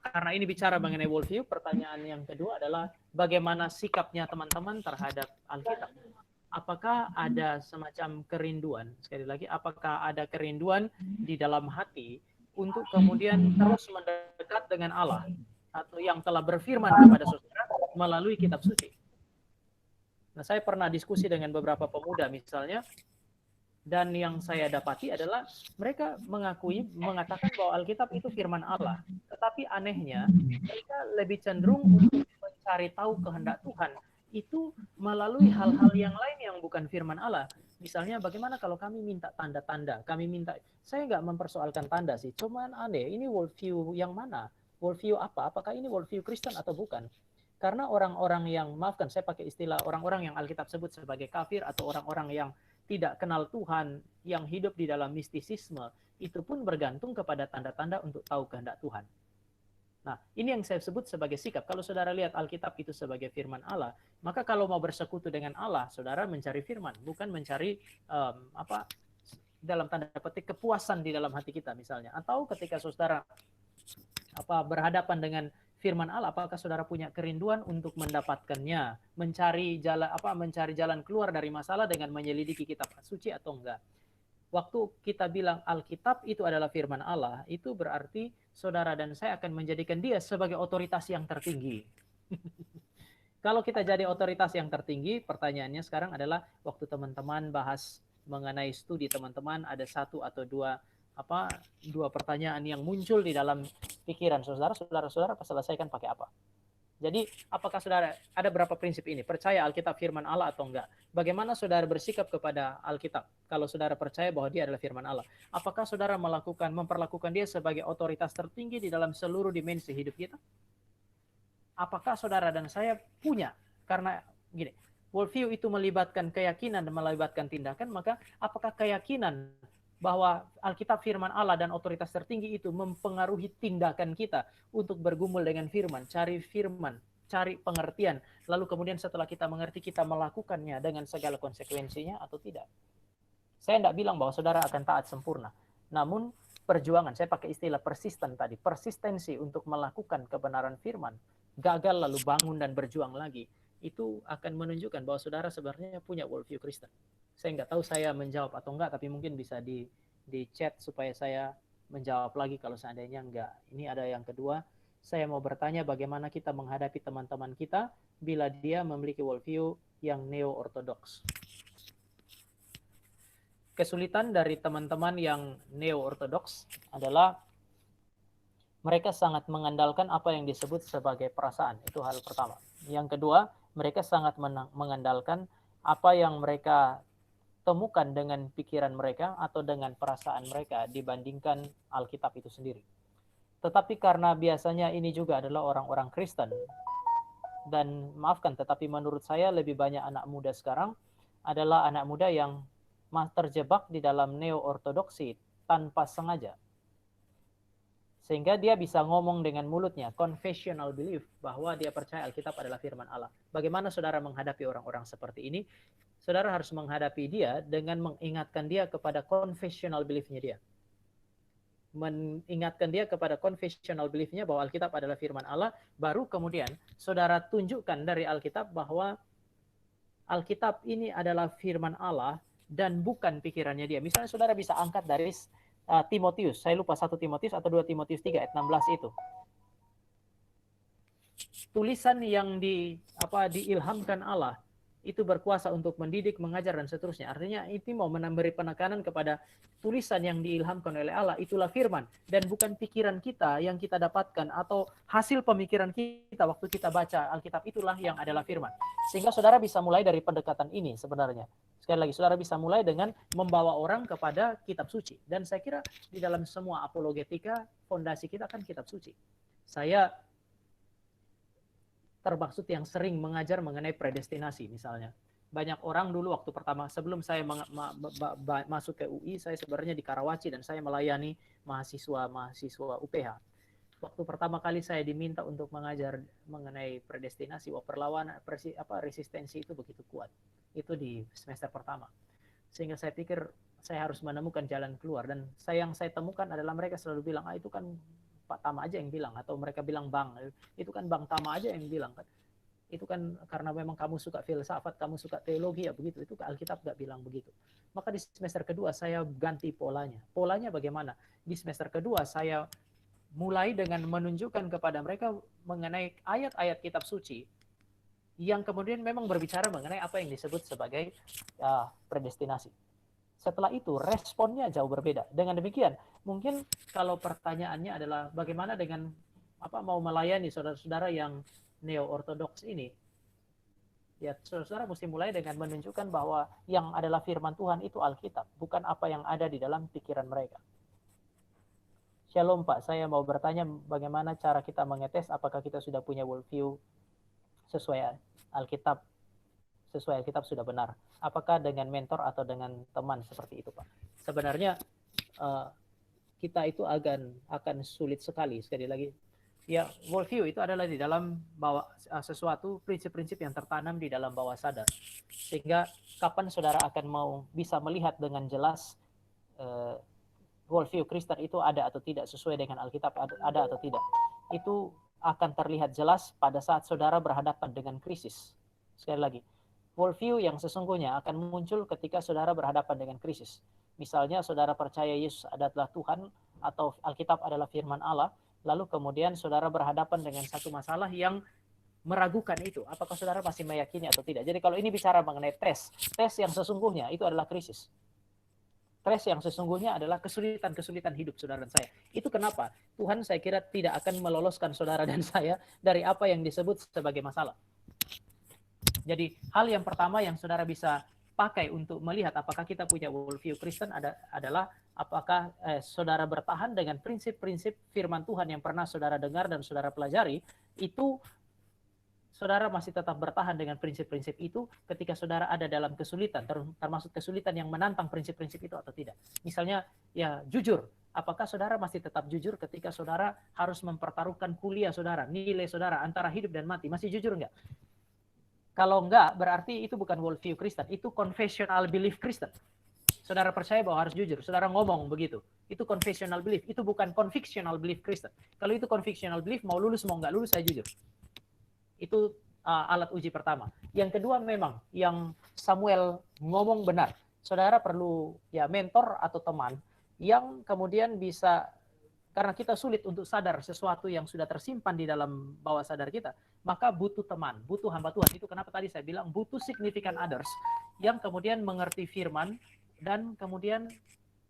karena ini bicara mengenai worldview, pertanyaan yang kedua adalah bagaimana sikapnya teman-teman terhadap Alkitab. Apakah ada semacam kerinduan, sekali lagi, apakah ada kerinduan di dalam hati untuk kemudian terus mendekat dengan Allah atau yang telah berfirman kepada saudara melalui kitab suci? Nah, saya pernah diskusi dengan beberapa pemuda misalnya, dan yang saya dapati adalah mereka mengatakan bahwa Alkitab itu firman Allah. Tetapi anehnya, mereka lebih cenderung untuk mencari tahu kehendak Tuhan itu melalui hal-hal yang lain yang bukan firman Allah. Misalnya bagaimana kalau kami minta tanda-tanda, saya nggak mempersoalkan tanda sih, cuman aneh, ini worldview yang mana? Worldview apa? Apakah ini worldview Kristen atau bukan? Karena orang-orang yang, maafkan saya pakai istilah, orang-orang yang Alkitab sebut sebagai kafir atau orang-orang yang tidak kenal Tuhan, yang hidup di dalam mistisisme, itu pun bergantung kepada tanda-tanda untuk tahu kehendak Tuhan. Nah, ini yang saya sebut sebagai sikap. Kalau saudara lihat Alkitab itu sebagai firman Allah, maka kalau mau bersekutu dengan Allah, saudara mencari firman, bukan mencari dalam tanda petik kepuasan di dalam hati kita misalnya. Atau ketika saudara berhadapan dengan firman Allah, apakah saudara punya kerinduan untuk mendapatkannya, mencari jalan keluar dari masalah dengan menyelidiki kitab suci atau enggak? Waktu kita bilang Alkitab itu adalah firman Allah, itu berarti saudara dan saya akan menjadikan dia sebagai otoritas yang tertinggi. Kalau kita jadi otoritas yang tertinggi, pertanyaannya sekarang adalah waktu teman-teman bahas mengenai studi teman-teman, ada satu atau dua pertanyaan yang muncul di dalam pikiran saudara selesaikan pakai apa? Jadi apakah saudara ada berapa prinsip ini? Percaya Alkitab firman Allah atau enggak? Bagaimana saudara bersikap kepada Alkitab? Kalau saudara percaya bahwa dia adalah firman Allah, apakah saudara memperlakukan dia sebagai otoritas tertinggi di dalam seluruh dimensi hidup kita? Apakah saudara dan saya punya? Karena gini, worldview itu melibatkan keyakinan dan melibatkan tindakan, maka apakah keyakinan bahwa Alkitab firman Allah dan otoritas tertinggi itu mempengaruhi tindakan kita untuk bergumul dengan firman, cari pengertian, lalu kemudian setelah kita mengerti, kita melakukannya dengan segala konsekuensinya atau tidak? Saya tidak bilang bahwa saudara akan taat sempurna. Namun perjuangan, saya pakai istilah persisten tadi, persistensi untuk melakukan kebenaran firman, gagal lalu bangun dan berjuang lagi, itu akan menunjukkan bahwa saudara sebenarnya punya worldview Kristen. Saya nggak tahu saya menjawab atau enggak, tapi mungkin bisa di chat supaya saya menjawab lagi kalau seandainya enggak. Ini ada yang kedua, saya mau bertanya bagaimana kita menghadapi teman-teman kita bila dia memiliki worldview yang neo-ortodoks. Kesulitan dari teman-teman yang neo-ortodoks adalah mereka sangat mengandalkan apa yang disebut sebagai perasaan. Itu hal pertama. Yang kedua, mereka sangat mengandalkan apa yang mereka temukan dengan pikiran mereka atau dengan perasaan mereka dibandingkan Alkitab itu sendiri. Tetapi karena biasanya ini juga adalah orang-orang Kristen, dan maafkan, tetapi menurut saya lebih banyak anak muda sekarang adalah anak muda yang terjebak di dalam neo-ortodoksi tanpa sengaja. Sehingga dia bisa ngomong dengan mulutnya, confessional belief, bahwa dia percaya Alkitab adalah firman Allah. Bagaimana saudara menghadapi orang-orang seperti ini? Saudara harus menghadapi dia dengan mengingatkan dia kepada confessional belief-nya dia. Mengingatkan dia kepada confessional belief-nya bahwa Alkitab adalah firman Allah, baru kemudian saudara tunjukkan dari Alkitab bahwa Alkitab ini adalah firman Allah dan bukan pikirannya dia. Misalnya saudara bisa angkat dari Timotius, saya lupa 1 Timotius atau 2 Timotius 3 ayat 16 itu. Tulisan yang diilhamkan Allah itu berkuasa untuk mendidik, mengajar, dan seterusnya. Artinya itu mau memberi penekanan kepada tulisan yang diilhamkan oleh Allah, itulah firman. Dan bukan pikiran kita yang kita dapatkan atau hasil pemikiran kita waktu kita baca Alkitab, itulah yang adalah firman. Sehingga saudara bisa mulai dari pendekatan ini sebenarnya. Sekali lagi, saudara bisa mulai dengan membawa orang kepada kitab suci. Dan saya kira di dalam semua apologetika, fondasi kita kan kitab suci. Saya termaksud yang sering mengajar mengenai predestinasi misalnya. Banyak orang dulu waktu pertama, sebelum saya masuk ke UI, saya sebenarnya di Karawaci dan saya melayani mahasiswa UPH. Waktu pertama kali saya diminta untuk mengajar mengenai predestinasi, perlawanan, resistensi itu begitu kuat. Itu di semester pertama. Sehingga saya pikir saya harus menemukan jalan keluar. Dan yang saya temukan adalah mereka selalu bilang, itu kan Pak Tama aja yang bilang, atau mereka bilang Bang, itu kan Bang Tama aja yang bilang kan. Itu kan karena memang kamu suka filsafat, kamu suka teologi, ya begitu. Itu Alkitab nggak bilang begitu. Maka di semester kedua saya ganti polanya. Polanya bagaimana? Di semester kedua saya mulai dengan menunjukkan kepada mereka mengenai ayat-ayat kitab suci yang kemudian memang berbicara mengenai apa yang disebut sebagai predestinasi. Setelah itu responnya jauh berbeda. Dengan demikian, mungkin kalau pertanyaannya adalah bagaimana dengan mau melayani saudara-saudara yang neo-ortodoks ini, ya saudara mesti mulai dengan menunjukkan bahwa yang adalah firman Tuhan itu Alkitab, bukan apa yang ada di dalam pikiran mereka. Shalom Pak, saya mau bertanya bagaimana cara kita mengetes apakah kita sudah punya worldview sesuai Alkitab sudah benar. Apakah dengan mentor atau dengan teman seperti itu Pak? Sebenarnya kita itu akan sulit sekali lagi. Ya, worldview itu adalah di dalam bawah sesuatu prinsip-prinsip yang tertanam di dalam bawah sadar. Sehingga kapan saudara akan bisa melihat dengan jelas worldview Kristen itu ada atau tidak, sesuai dengan Alkitab ada atau tidak. Itu akan terlihat jelas pada saat saudara berhadapan dengan krisis. Sekali lagi, worldview yang sesungguhnya akan muncul ketika saudara berhadapan dengan krisis. Misalnya saudara percaya Yesus adalah Tuhan atau Alkitab adalah firman Allah, lalu kemudian saudara berhadapan dengan satu masalah yang meragukan itu. Apakah saudara masih meyakini atau tidak? Jadi kalau ini bicara mengenai tes yang sesungguhnya itu adalah krisis. Tes yang sesungguhnya adalah kesulitan-kesulitan hidup saudara dan saya. Itu kenapa Tuhan saya kira tidak akan meloloskan saudara dan saya dari apa yang disebut sebagai masalah. Jadi hal yang pertama yang saudara bisa pakai untuk melihat apakah kita punya worldview Kristen adalah apakah saudara bertahan dengan prinsip-prinsip firman Tuhan yang pernah saudara dengar dan saudara pelajari. Itu saudara masih tetap bertahan dengan prinsip-prinsip itu ketika saudara ada dalam kesulitan, termasuk kesulitan yang menantang prinsip-prinsip itu atau tidak. Misalnya, ya jujur, apakah saudara masih tetap jujur ketika saudara harus mempertaruhkan kuliah saudara, nilai saudara antara hidup dan mati? Masih jujur enggak? Kalau enggak, berarti itu bukan worldview Kristen, itu confessional belief Kristen. Saudara percaya bahwa harus jujur, saudara ngomong begitu. Itu confessional belief, itu bukan convictional belief Kristen. Kalau itu convictional belief, mau lulus mau nggak lulus saya jujur. Itu alat uji pertama. Yang kedua memang yang Samuel ngomong benar. Saudara perlu ya mentor atau teman yang kemudian bisa, karena kita sulit untuk sadar sesuatu yang sudah tersimpan di dalam bawah sadar kita, maka butuh teman, butuh hamba Tuhan. Itu kenapa tadi saya bilang butuh significant others yang kemudian mengerti firman dan kemudian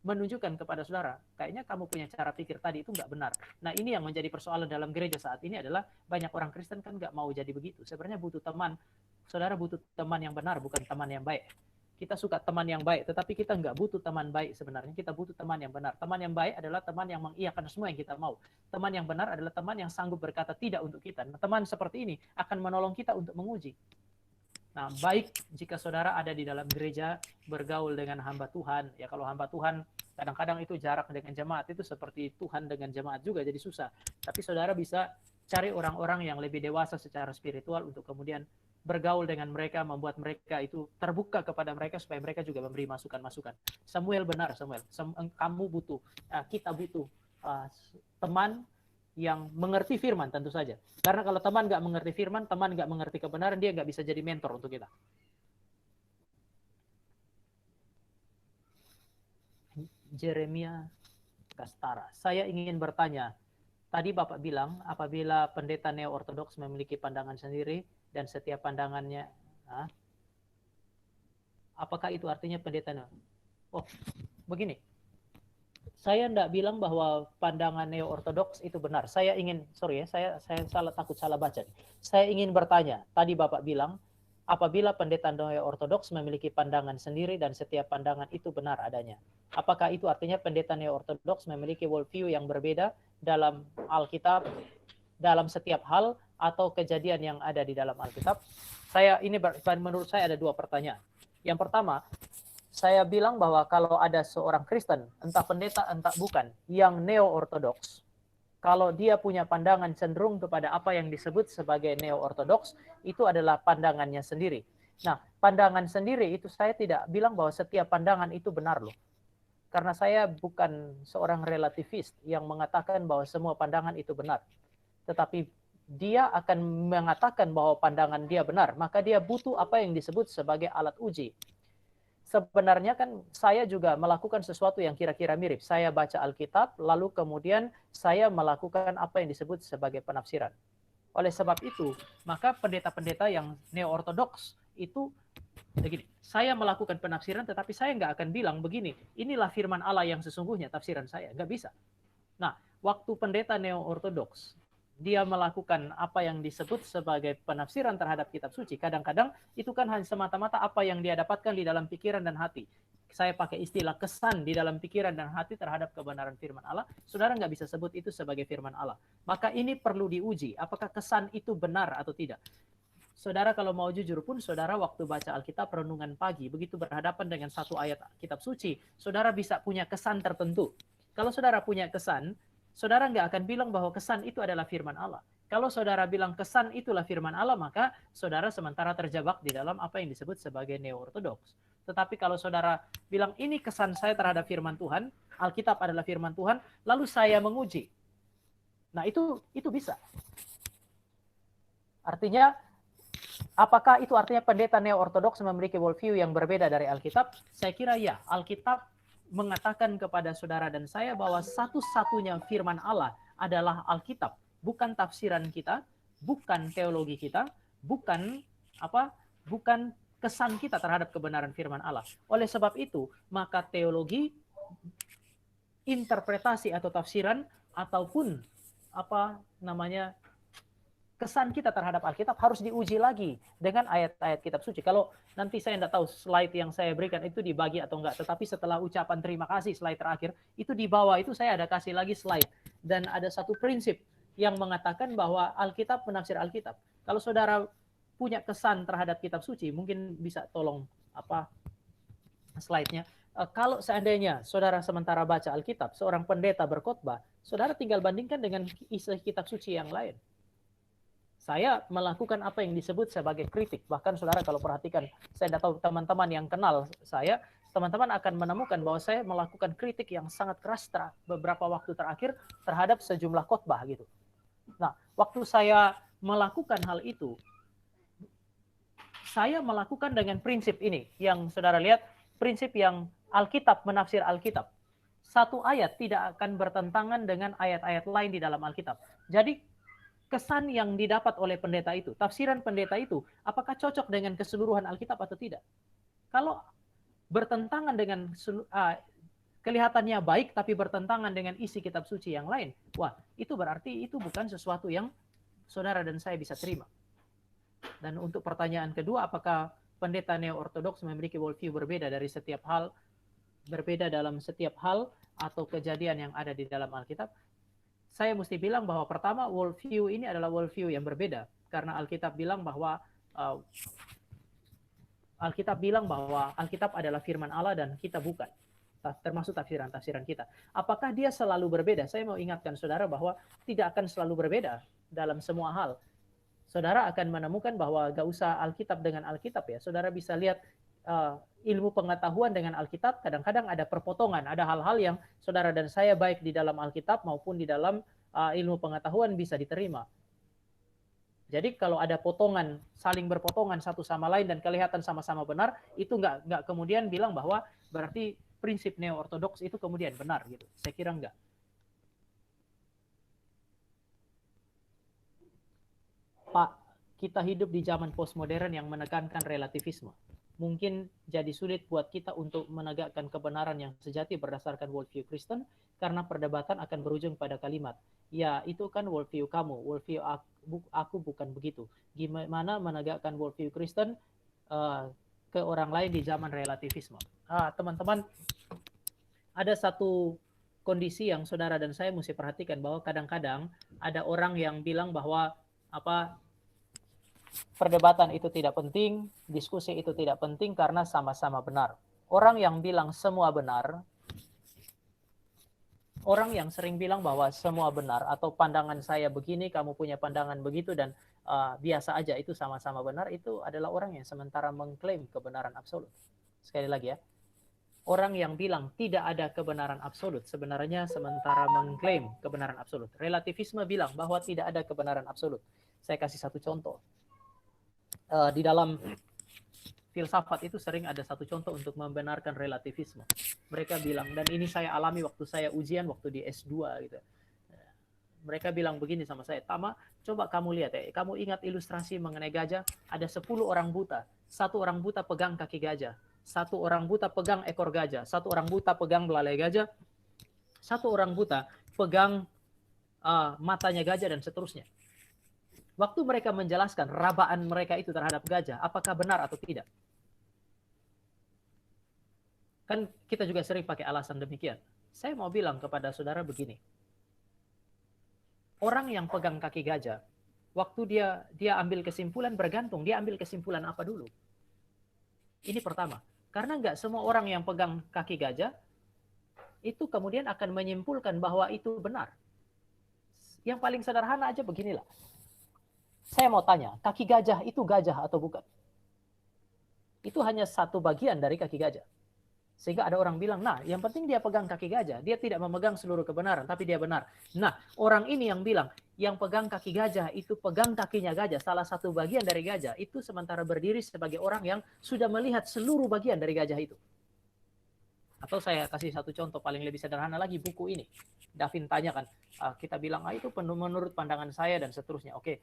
menunjukkan kepada saudara, kayaknya kamu punya cara pikir tadi itu nggak benar. Nah ini yang menjadi persoalan dalam gereja saat ini adalah banyak orang Kristen kan nggak mau jadi begitu. Sebenarnya butuh teman, saudara butuh teman yang benar, bukan teman yang baik. Kita suka teman yang baik, tetapi kita nggak butuh teman baik sebenarnya. Kita butuh teman yang benar. Teman yang baik adalah teman yang mengiyakan semua yang kita mau. Teman yang benar adalah teman yang sanggup berkata tidak untuk kita. Nah, teman seperti ini akan menolong kita untuk menguji. Nah, baik jika saudara ada di dalam gereja, bergaul dengan hamba Tuhan. Ya kalau hamba Tuhan, kadang-kadang itu jarak dengan jemaat, itu seperti Tuhan dengan jemaat juga, jadi susah. Tapi saudara bisa cari orang-orang yang lebih dewasa secara spiritual untuk kemudian bergaul dengan mereka, membuat mereka itu terbuka kepada mereka supaya mereka juga memberi masukan-masukan. Samuel benar, Samuel. Kamu butuh, kita butuh teman yang mengerti firman tentu saja. Karena kalau teman nggak mengerti firman, teman nggak mengerti kebenaran, dia nggak bisa jadi mentor untuk kita. Jeremia Kastara. Saya ingin bertanya, tadi Bapak bilang apabila pendeta neo-ortodoks memiliki pandangan sendiri dan setiap pandangannya, apakah itu artinya pendeta neo? Oh, begini. Saya tidak bilang bahwa pandangan neo-ortodoks itu benar. Saya ingin, saya takut salah baca. Saya ingin bertanya, tadi Bapak bilang, apabila pendeta neo-ortodoks memiliki pandangan sendiri dan setiap pandangan itu benar adanya. Apakah itu artinya pendeta neo-ortodoks memiliki worldview yang berbeda dalam Alkitab, dalam setiap hal, atau kejadian yang ada di dalam Alkitab? Menurut saya ada dua pertanyaan. Yang pertama, saya bilang bahwa kalau ada seorang Kristen, entah pendeta, entah bukan, yang neo-ortodoks, kalau dia punya pandangan cenderung kepada apa yang disebut sebagai neo-ortodoks, itu adalah pandangannya sendiri. Nah, pandangan sendiri itu saya tidak bilang bahwa setiap pandangan itu benar loh. Karena saya bukan seorang relativis yang mengatakan bahwa semua pandangan itu benar. Tetapi dia akan mengatakan bahwa pandangan dia benar, maka dia butuh apa yang disebut sebagai alat uji. Sebenarnya kan saya juga melakukan sesuatu yang kira-kira mirip. Saya baca Alkitab, lalu kemudian saya melakukan apa yang disebut sebagai penafsiran. Oleh sebab itu, maka pendeta-pendeta yang neo-ortodoks itu begini, saya melakukan penafsiran tetapi saya nggak akan bilang begini, inilah firman Allah yang sesungguhnya tafsiran saya. Nggak bisa. Nah, waktu pendeta neo-ortodoks dia melakukan apa yang disebut sebagai penafsiran terhadap kitab suci, kadang-kadang itu kan hanya semata-mata apa yang dia dapatkan di dalam pikiran dan hati. Saya pakai istilah kesan di dalam pikiran dan hati terhadap kebenaran firman Allah. Saudara nggak bisa sebut itu sebagai firman Allah. Maka ini perlu diuji, apakah kesan itu benar atau tidak. Saudara kalau mau jujur pun, saudara waktu baca Alkitab renungan pagi, begitu berhadapan dengan satu ayat kitab suci, saudara bisa punya kesan tertentu. Kalau saudara punya kesan, saudara nggak akan bilang bahwa kesan itu adalah firman Allah. Kalau saudara bilang kesan itulah firman Allah, maka saudara sementara terjebak di dalam apa yang disebut sebagai neo-ortodoks. Tetapi kalau saudara bilang ini kesan saya terhadap firman Tuhan, Alkitab adalah firman Tuhan, lalu saya menguji. Nah itu bisa. Artinya, apakah itu artinya pendeta neo-ortodoks memiliki worldview yang berbeda dari Alkitab? Saya kira ya, Alkitab mengatakan kepada saudara dan saya bahwa satu-satunya firman Allah adalah Alkitab, bukan tafsiran kita, bukan teologi kita, bukan kesan kita terhadap kebenaran firman Allah. Oleh sebab itu, maka teologi, interpretasi atau tafsiran ataupun kesan kita terhadap Alkitab harus diuji lagi dengan ayat-ayat kitab suci. Kalau nanti saya tidak tahu slide yang saya berikan itu dibagi atau enggak, tetapi setelah ucapan terima kasih slide terakhir, itu di bawah itu saya ada kasih lagi slide. Dan ada satu prinsip yang mengatakan bahwa Alkitab menafsir Alkitab. Kalau saudara punya kesan terhadap kitab suci, mungkin bisa tolong slide-nya. Kalau seandainya saudara sementara baca Alkitab, seorang pendeta berkhotbah, saudara tinggal bandingkan dengan isi kitab suci yang lain. Saya melakukan apa yang disebut sebagai kritik. Bahkan saudara kalau perhatikan, saya tidak tahu teman-teman yang kenal saya teman-teman akan menemukan bahwa saya melakukan kritik yang sangat keras beberapa waktu terakhir terhadap sejumlah khotbah gitu. Nah, waktu saya melakukan hal itu, saya melakukan dengan prinsip ini yang saudara lihat, prinsip yang Alkitab menafsir Alkitab. Satu ayat tidak akan bertentangan dengan ayat-ayat lain di dalam Alkitab. Jadi kesan yang didapat oleh pendeta itu, tafsiran pendeta itu, apakah cocok dengan keseluruhan Alkitab atau tidak? Kalau bertentangan dengan kelihatannya baik tapi bertentangan dengan isi kitab suci yang lain, wah, itu berarti itu bukan sesuatu yang saudara dan saya bisa terima. Dan untuk pertanyaan kedua, apakah pendeta neo-ortodoks memiliki worldview berbeda dari setiap hal, berbeda dalam setiap hal atau kejadian yang ada di dalam Alkitab? Saya mesti bilang bahwa pertama, worldview ini adalah worldview yang berbeda. Karena Alkitab bilang bahwa Alkitab adalah firman Allah dan kita bukan. Termasuk tafsiran-tafsiran kita. Apakah dia selalu berbeda? Saya mau ingatkan saudara bahwa tidak akan selalu berbeda dalam semua hal. Saudara akan menemukan bahwa gak usah Alkitab dengan Alkitab ya. Saudara bisa lihat ilmu pengetahuan dengan Alkitab, kadang-kadang ada perpotongan. Ada hal-hal yang saudara dan saya baik di dalam Alkitab maupun di dalam ilmu pengetahuan bisa diterima. Jadi kalau ada potongan, saling berpotongan satu sama lain dan kelihatan sama-sama benar, itu nggak kemudian bilang bahwa berarti prinsip neo-ortodoks itu kemudian benar gitu. Saya kira enggak. Pak, kita hidup di zaman postmodern yang menekankan relativisme. Mungkin jadi sulit buat kita untuk menegakkan kebenaran yang sejati berdasarkan worldview Kristen, karena perdebatan akan berujung pada kalimat, ya itu kan worldview kamu, worldview aku bukan begitu. Gimana menegakkan worldview Kristen ke orang lain di zaman relativisme? Teman-teman, ada satu kondisi yang saudara dan saya mesti perhatikan, bahwa kadang-kadang ada orang yang bilang bahwa perdebatan itu tidak penting, diskusi itu tidak penting karena sama-sama benar. Orang yang bilang semua benar, orang yang sering bilang bahwa semua benar atau pandangan saya begini, kamu punya pandangan begitu dan biasa aja itu sama-sama benar, itu adalah orang yang sementara mengklaim kebenaran absolut. Sekali lagi ya, orang yang bilang tidak ada kebenaran absolut sebenarnya sementara mengklaim kebenaran absolut. Relativisme bilang bahwa tidak ada kebenaran absolut. Saya kasih satu contoh. Di dalam filsafat itu sering ada satu contoh untuk membenarkan relativisme. Mereka bilang, dan ini saya alami waktu saya ujian waktu di S2 gitu. Mereka bilang begini sama saya, Tama, coba kamu lihat ya, kamu ingat ilustrasi mengenai gajah, ada 10 orang buta, satu orang buta pegang kaki gajah, satu orang buta pegang ekor gajah, satu orang buta pegang belalai gajah, satu orang buta pegang matanya gajah dan seterusnya. Waktu mereka menjelaskan rabaan mereka itu terhadap gajah, apakah benar atau tidak? Kan kita juga sering pakai alasan demikian. Saya mau bilang kepada saudara begini. Orang yang pegang kaki gajah, waktu dia ambil kesimpulan bergantung, dia ambil kesimpulan apa dulu? Ini pertama. Karena nggak semua orang yang pegang kaki gajah, itu kemudian akan menyimpulkan bahwa itu benar. Yang paling sederhana aja beginilah. Saya mau tanya, kaki gajah itu gajah atau bukan? Itu hanya satu bagian dari kaki gajah. Sehingga ada orang bilang, nah yang penting dia pegang kaki gajah. Dia tidak memegang seluruh kebenaran, tapi dia benar. Nah, orang ini yang bilang, yang pegang kaki gajah itu pegang kakinya gajah, salah satu bagian dari gajah, itu sementara berdiri sebagai orang yang sudah melihat seluruh bagian dari gajah itu. Atau saya kasih satu contoh paling lebih sederhana lagi, buku ini. Davin tanyakan, kita bilang, itu menurut pandangan saya dan seterusnya. Oke.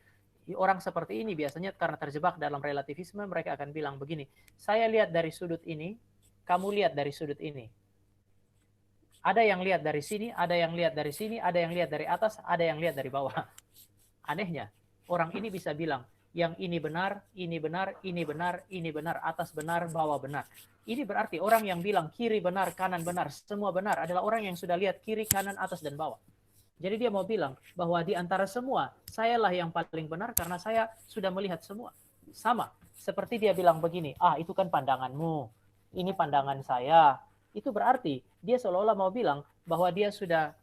Orang seperti ini biasanya karena terjebak dalam relativisme, mereka akan bilang begini, saya lihat dari sudut ini, kamu lihat dari sudut ini. Ada yang lihat dari sini, ada yang lihat dari sini, ada yang lihat dari atas, ada yang lihat dari bawah. Anehnya, orang ini bisa bilang, yang ini benar, ini benar, ini benar, ini benar, atas benar, bawah benar. Ini berarti orang yang bilang kiri benar, kanan benar, semua benar, adalah orang yang sudah lihat kiri, kanan, atas, dan bawah. Jadi dia mau bilang bahwa di antara semua, sayalah yang paling benar karena saya sudah melihat semua. Sama, seperti dia bilang begini, itu kan pandanganmu, ini pandangan saya. Itu berarti dia seolah-olah mau bilang bahwa dia sudah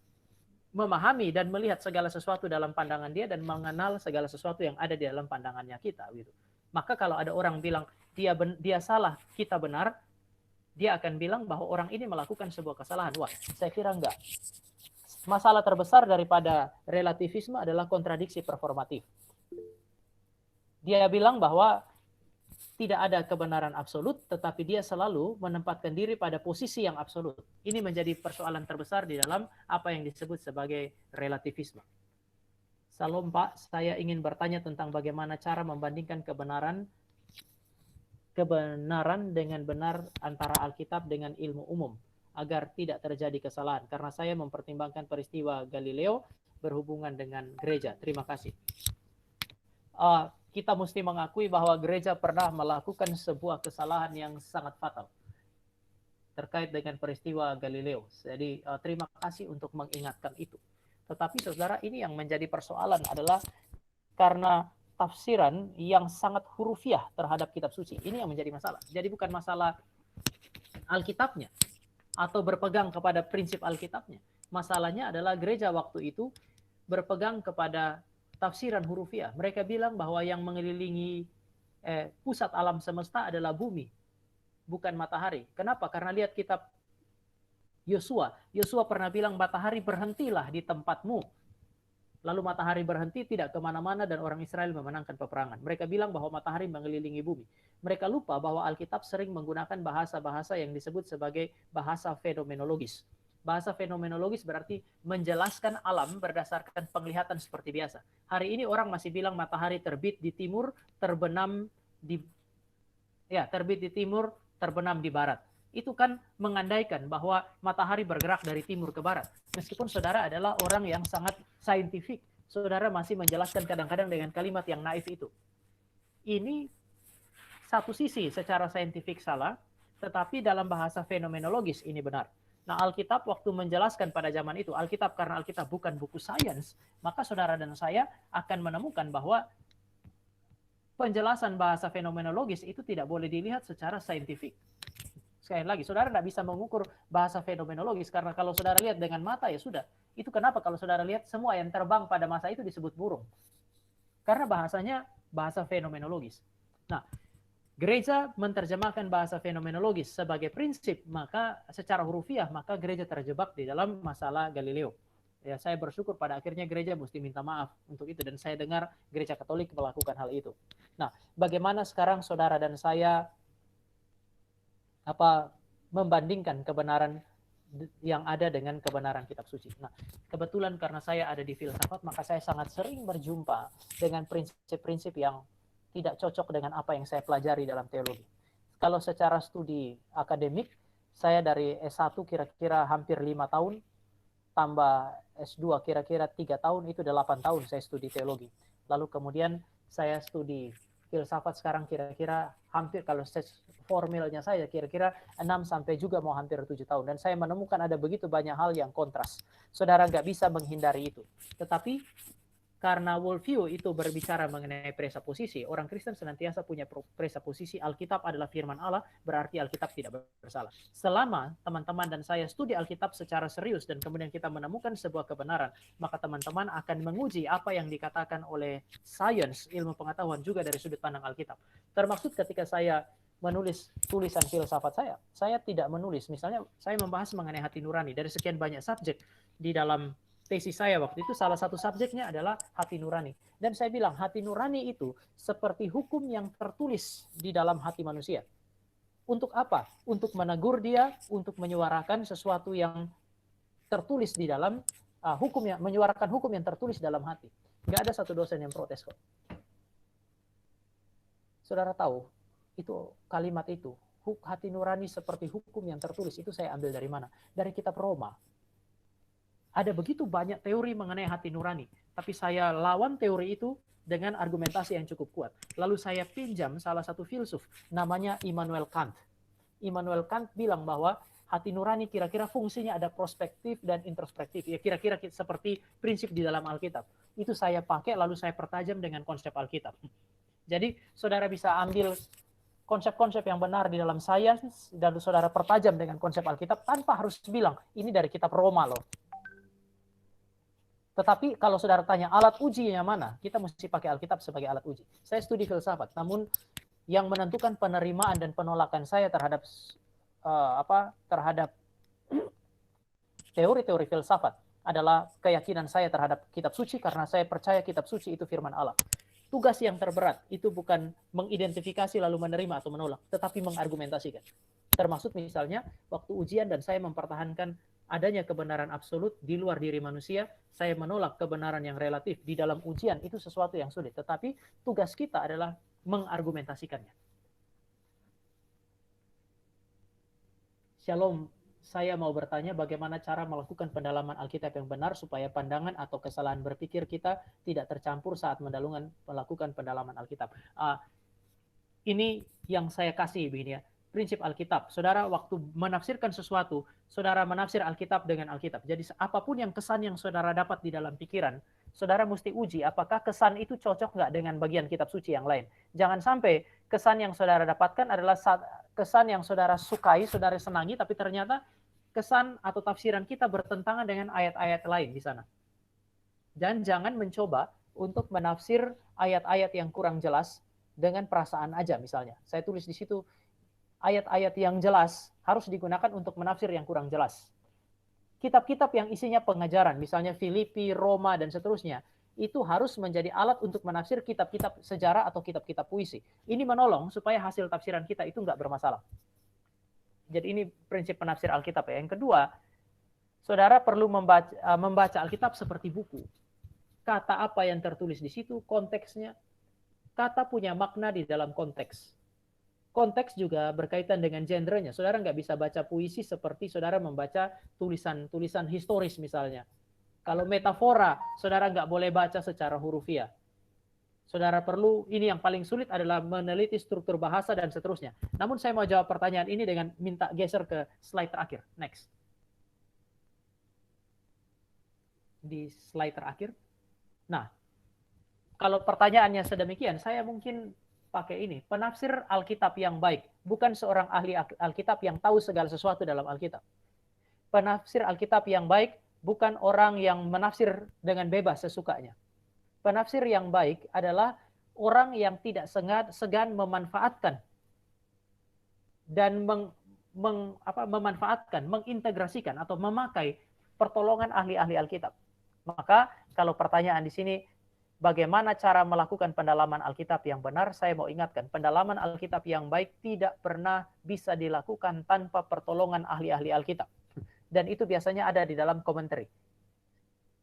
memahami dan melihat segala sesuatu dalam pandangan dia dan mengenal segala sesuatu yang ada di dalam pandangannya kita. Gitu. Maka kalau ada orang bilang dia salah, kita benar, dia akan bilang bahwa orang ini melakukan sebuah kesalahan. Wah, saya kira enggak. Masalah terbesar daripada relativisme adalah kontradiksi performatif. Dia bilang bahwa tidak ada kebenaran absolut, tetapi dia selalu menempatkan diri pada posisi yang absolut. Ini menjadi persoalan terbesar di dalam apa yang disebut sebagai relativisme. Salam Pak, saya ingin bertanya tentang bagaimana cara membandingkan kebenaran dengan benar antara Alkitab dengan ilmu umum, agar tidak terjadi kesalahan. Karena saya mempertimbangkan peristiwa Galileo berhubungan dengan gereja. Terima kasih. Kita mesti mengakui bahwa gereja pernah melakukan sebuah kesalahan yang sangat fatal terkait dengan peristiwa Galileo. Jadi terima kasih untuk mengingatkan itu. Tetapi saudara, ini yang menjadi persoalan adalah karena tafsiran yang sangat hurufiah terhadap kitab suci. Ini yang menjadi masalah. Jadi bukan masalah Alkitabnya atau berpegang kepada prinsip Alkitabnya. Masalahnya adalah gereja waktu itu berpegang kepada tafsiran hurufiah. Mereka bilang bahwa yang mengelilingi pusat alam semesta adalah bumi, bukan matahari. Kenapa? Karena lihat kitab Yosua. Yosua pernah bilang, matahari berhentilah di tempatmu. Lalu matahari berhenti, tidak kemana-mana, dan orang Israel memenangkan peperangan. Mereka bilang bahwa matahari mengelilingi bumi. Mereka lupa bahwa Alkitab sering menggunakan bahasa-bahasa yang disebut sebagai bahasa fenomenologis. Bahasa fenomenologis berarti menjelaskan alam berdasarkan penglihatan seperti biasa. Hari ini orang masih bilang matahari terbit di timur, terbenam di barat. Itu kan mengandaikan bahwa matahari bergerak dari timur ke barat. Meskipun saudara adalah orang yang sangat saintifik, saudara masih menjelaskan kadang-kadang dengan kalimat yang naif itu. Ini satu sisi secara saintifik salah, tetapi dalam bahasa fenomenologis ini benar. Nah, Alkitab waktu menjelaskan pada zaman itu, Alkitab karena Alkitab bukan buku sains, maka saudara dan saya akan menemukan bahwa penjelasan bahasa fenomenologis itu tidak boleh dilihat secara saintifik. Sekali lagi, saudara tidak bisa mengukur bahasa fenomenologis, karena kalau saudara lihat dengan mata ya sudah. Itu kenapa kalau saudara lihat semua yang terbang pada masa itu disebut burung. Karena bahasanya bahasa fenomenologis. Nah, gereja menerjemahkan bahasa fenomenologis sebagai prinsip, maka secara hurufiah, maka gereja terjebak di dalam masalah Galileo. Ya, saya bersyukur pada akhirnya gereja mesti minta maaf untuk itu, dan saya dengar gereja Katolik melakukan hal itu. Nah, bagaimana sekarang saudara dan saya membandingkan kebenaran yang ada dengan kebenaran kitab suci. Nah, kebetulan karena saya ada di filsafat, maka saya sangat sering berjumpa dengan prinsip-prinsip yang tidak cocok dengan apa yang saya pelajari dalam teologi. Kalau secara studi akademik, saya dari S1 kira-kira hampir 5 tahun, tambah S2 kira-kira 3 tahun, itu 8 tahun saya studi teologi. Lalu kemudian saya studi filsafat sekarang kira-kira hampir, kalau formalnya saya kira-kira 6 sampai juga mau hampir 7 tahun. Dan saya menemukan ada begitu banyak hal yang kontras. Saudara nggak bisa menghindari itu. Tetapi karena worldview itu berbicara mengenai presuposisi, orang Kristen senantiasa punya presuposisi Alkitab adalah firman Allah, berarti Alkitab tidak bersalah. Selama teman-teman dan saya studi Alkitab secara serius dan kemudian kita menemukan sebuah kebenaran, maka teman-teman akan menguji apa yang dikatakan oleh sains, ilmu pengetahuan juga dari sudut pandang Alkitab. Termaksud ketika saya menulis tulisan filsafat saya tidak menulis, misalnya saya membahas mengenai hati nurani dari sekian banyak subjek di dalam tesis saya waktu itu, salah satu subjeknya adalah hati nurani. Dan saya bilang hati nurani itu seperti hukum yang tertulis di dalam hati manusia. Untuk apa? Untuk menegur dia, untuk menyuarakan sesuatu yang tertulis di dalam hukum, yang menyuarakan hukum yang tertulis dalam hati. Nggak ada satu dosen yang protes kok. Saudara tahu, itu kalimat itu, hati nurani seperti hukum yang tertulis, itu saya ambil dari mana? Dari kitab Roma. Ada begitu banyak teori mengenai hati nurani, tapi saya lawan teori itu dengan argumentasi yang cukup kuat. Lalu saya pinjam salah satu filsuf, namanya Immanuel Kant. Immanuel Kant bilang bahwa hati nurani kira-kira fungsinya ada prospektif dan introspektif. Ya kira-kira seperti prinsip di dalam Alkitab. Itu saya pakai, lalu saya pertajam dengan konsep Alkitab. Jadi saudara bisa ambil konsep-konsep yang benar di dalam sains, dan saudara pertajam dengan konsep Alkitab tanpa harus bilang, ini dari kitab Roma loh. Tetapi kalau saudara tanya alat ujinya mana, kita mesti pakai Alkitab sebagai alat uji. Saya studi filsafat, namun yang menentukan penerimaan dan penolakan saya terhadap terhadap teori-teori filsafat adalah keyakinan saya terhadap kitab suci karena saya percaya kitab suci itu firman Allah. Tugas yang terberat itu bukan mengidentifikasi lalu menerima atau menolak, tetapi mengargumentasikan. Termasuk misalnya waktu ujian dan saya mempertahankan adanya kebenaran absolut di luar diri manusia, saya menolak kebenaran yang relatif di dalam ujian, itu sesuatu yang sulit. Tetapi tugas kita adalah mengargumentasikannya. Shalom, saya mau bertanya bagaimana cara melakukan pendalaman Alkitab yang benar supaya pandangan atau kesalahan berpikir kita tidak tercampur saat melakukan pendalaman Alkitab. Ini yang saya kasih begini ya, prinsip Alkitab. Saudara waktu menafsirkan sesuatu, saudara menafsir Alkitab dengan Alkitab. Jadi apapun yang kesan yang saudara dapat di dalam pikiran, saudara mesti uji apakah kesan itu cocok nggak dengan bagian kitab suci yang lain. Jangan sampai kesan yang saudara dapatkan adalah kesan yang saudara sukai, saudara senangi, tapi ternyata kesan atau tafsiran kita bertentangan dengan ayat-ayat lain di sana. Dan jangan mencoba untuk menafsir ayat-ayat yang kurang jelas dengan perasaan aja misalnya. Saya tulis di situ ayat-ayat yang jelas harus digunakan untuk menafsir yang kurang jelas. Kitab-kitab yang isinya pengajaran, misalnya Filipi, Roma, dan seterusnya, itu harus menjadi alat untuk menafsir kitab-kitab sejarah atau kitab-kitab puisi. Ini menolong supaya hasil tafsiran kita itu nggak bermasalah. Jadi ini prinsip penafsir Alkitab ya. Yang kedua, saudara perlu membaca Alkitab seperti buku. Kata apa yang tertulis di situ, konteksnya. Kata punya makna di dalam konteks. Konteks juga berkaitan dengan genrenya. Saudara nggak bisa baca puisi seperti saudara membaca tulisan historis misalnya. Kalau metafora, saudara nggak boleh baca secara hurufiah. Saudara perlu, ini yang paling sulit adalah meneliti struktur bahasa dan seterusnya. Namun saya mau jawab pertanyaan ini dengan minta geser ke slide terakhir. Next. Di slide terakhir. Nah, kalau pertanyaannya sedemikian, saya mungkin pakai ini. Penafsir Alkitab yang baik. Bukan seorang ahli Alkitab yang tahu segala sesuatu dalam Alkitab. Penafsir Alkitab yang baik bukan orang yang menafsir dengan bebas sesukanya. Penafsir yang baik adalah orang yang tidak segan memanfaatkan dan memanfaatkan, mengintegrasikan atau memakai pertolongan ahli-ahli Alkitab. Maka kalau pertanyaan di sini, bagaimana cara melakukan pendalaman Alkitab yang benar? Saya mau ingatkan, pendalaman Alkitab yang baik tidak pernah bisa dilakukan tanpa pertolongan ahli-ahli Alkitab. Dan itu biasanya ada di dalam komentari.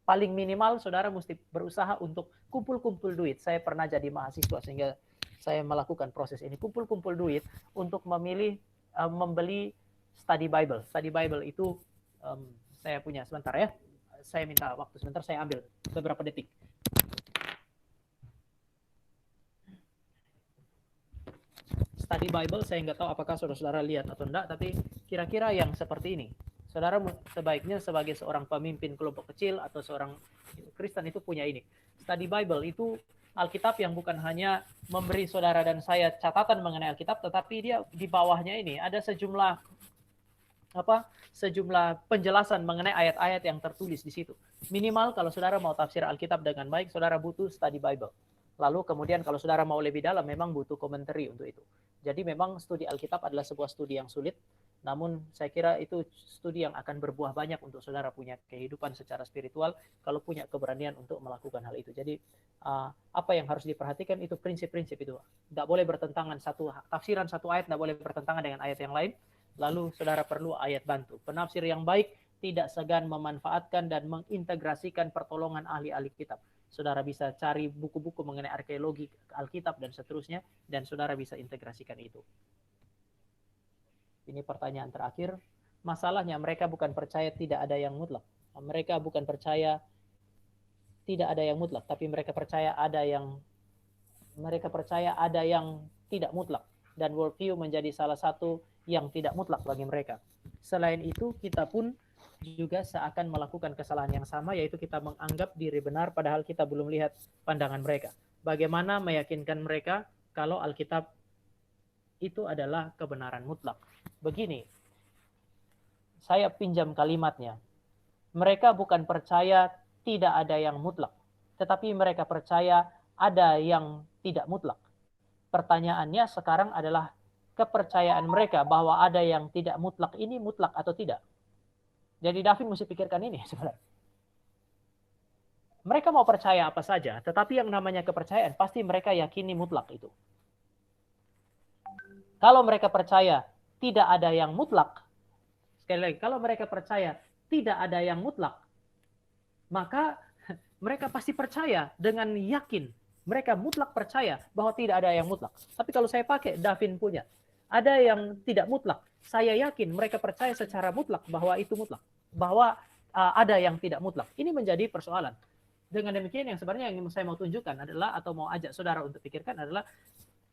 Paling minimal saudara mesti berusaha untuk kumpul-kumpul duit. Saya pernah jadi mahasiswa sehingga saya melakukan proses ini. Kumpul-kumpul duit untuk membeli study Bible. Study Bible itu saya punya sebentar ya. Saya minta waktu sebentar, saya ambil beberapa detik. Study Bible, saya nggak tahu apakah saudara-saudara lihat atau enggak, tapi kira-kira yang seperti ini. Saudara sebaiknya sebagai seorang pemimpin kelompok kecil atau seorang Kristen itu punya ini. Study Bible itu Alkitab yang bukan hanya memberi saudara dan saya catatan mengenai Alkitab, tetapi dia di bawahnya ini ada sejumlah penjelasan mengenai ayat-ayat yang tertulis di situ. Minimal kalau saudara mau tafsir Alkitab dengan baik, saudara butuh study Bible. Lalu kemudian kalau saudara mau lebih dalam, memang butuh komentari untuk itu. Jadi memang studi Alkitab adalah sebuah studi yang sulit, namun saya kira itu studi yang akan berbuah banyak untuk saudara punya kehidupan secara spiritual kalau punya keberanian untuk melakukan hal itu. Jadi apa yang harus diperhatikan itu prinsip-prinsip itu. Tidak boleh bertentangan, tafsiran satu ayat tidak boleh bertentangan dengan ayat yang lain. Lalu saudara perlu ayat bantu. Penafsir yang baik tidak segan memanfaatkan dan mengintegrasikan pertolongan ahli-ahli kitab. Saudara bisa cari buku-buku mengenai arkeologi Alkitab dan seterusnya, dan saudara bisa integrasikan itu. Ini pertanyaan terakhir. Masalahnya mereka bukan percaya tidak ada yang mutlak. Mereka bukan percaya tidak ada yang mutlak, tapi mereka percaya ada yang tidak mutlak. Dan worldview menjadi salah satu yang tidak mutlak bagi mereka. Selain itu, kita pun juga seakan melakukan kesalahan yang sama, yaitu kita menganggap diri benar padahal kita belum lihat pandangan mereka. Bagaimana meyakinkan mereka kalau Alkitab itu adalah kebenaran mutlak? Begini, saya pinjam kalimatnya. Mereka bukan percaya tidak ada yang mutlak, tetapi mereka percaya ada yang tidak mutlak. Pertanyaannya sekarang adalah kepercayaan mereka bahwa ada yang tidak mutlak ini mutlak atau tidak. Jadi Davin mesti pikirkan ini sebenarnya. Mereka mau percaya apa saja, tetapi yang namanya kepercayaan pasti mereka yakini mutlak itu. Kalau mereka percaya tidak ada yang mutlak, sekali lagi, kalau mereka percaya tidak ada yang mutlak, maka mereka pasti percaya dengan yakin. Mereka mutlak percaya bahwa tidak ada yang mutlak. Tapi kalau saya pakai Davin punya, ada yang tidak mutlak. Saya yakin mereka percaya secara mutlak bahwa itu mutlak. Bahwa ada yang tidak mutlak. Ini menjadi persoalan. Dengan demikian yang sebenarnya yang saya mau tunjukkan adalah, atau mau ajak saudara untuk pikirkan adalah,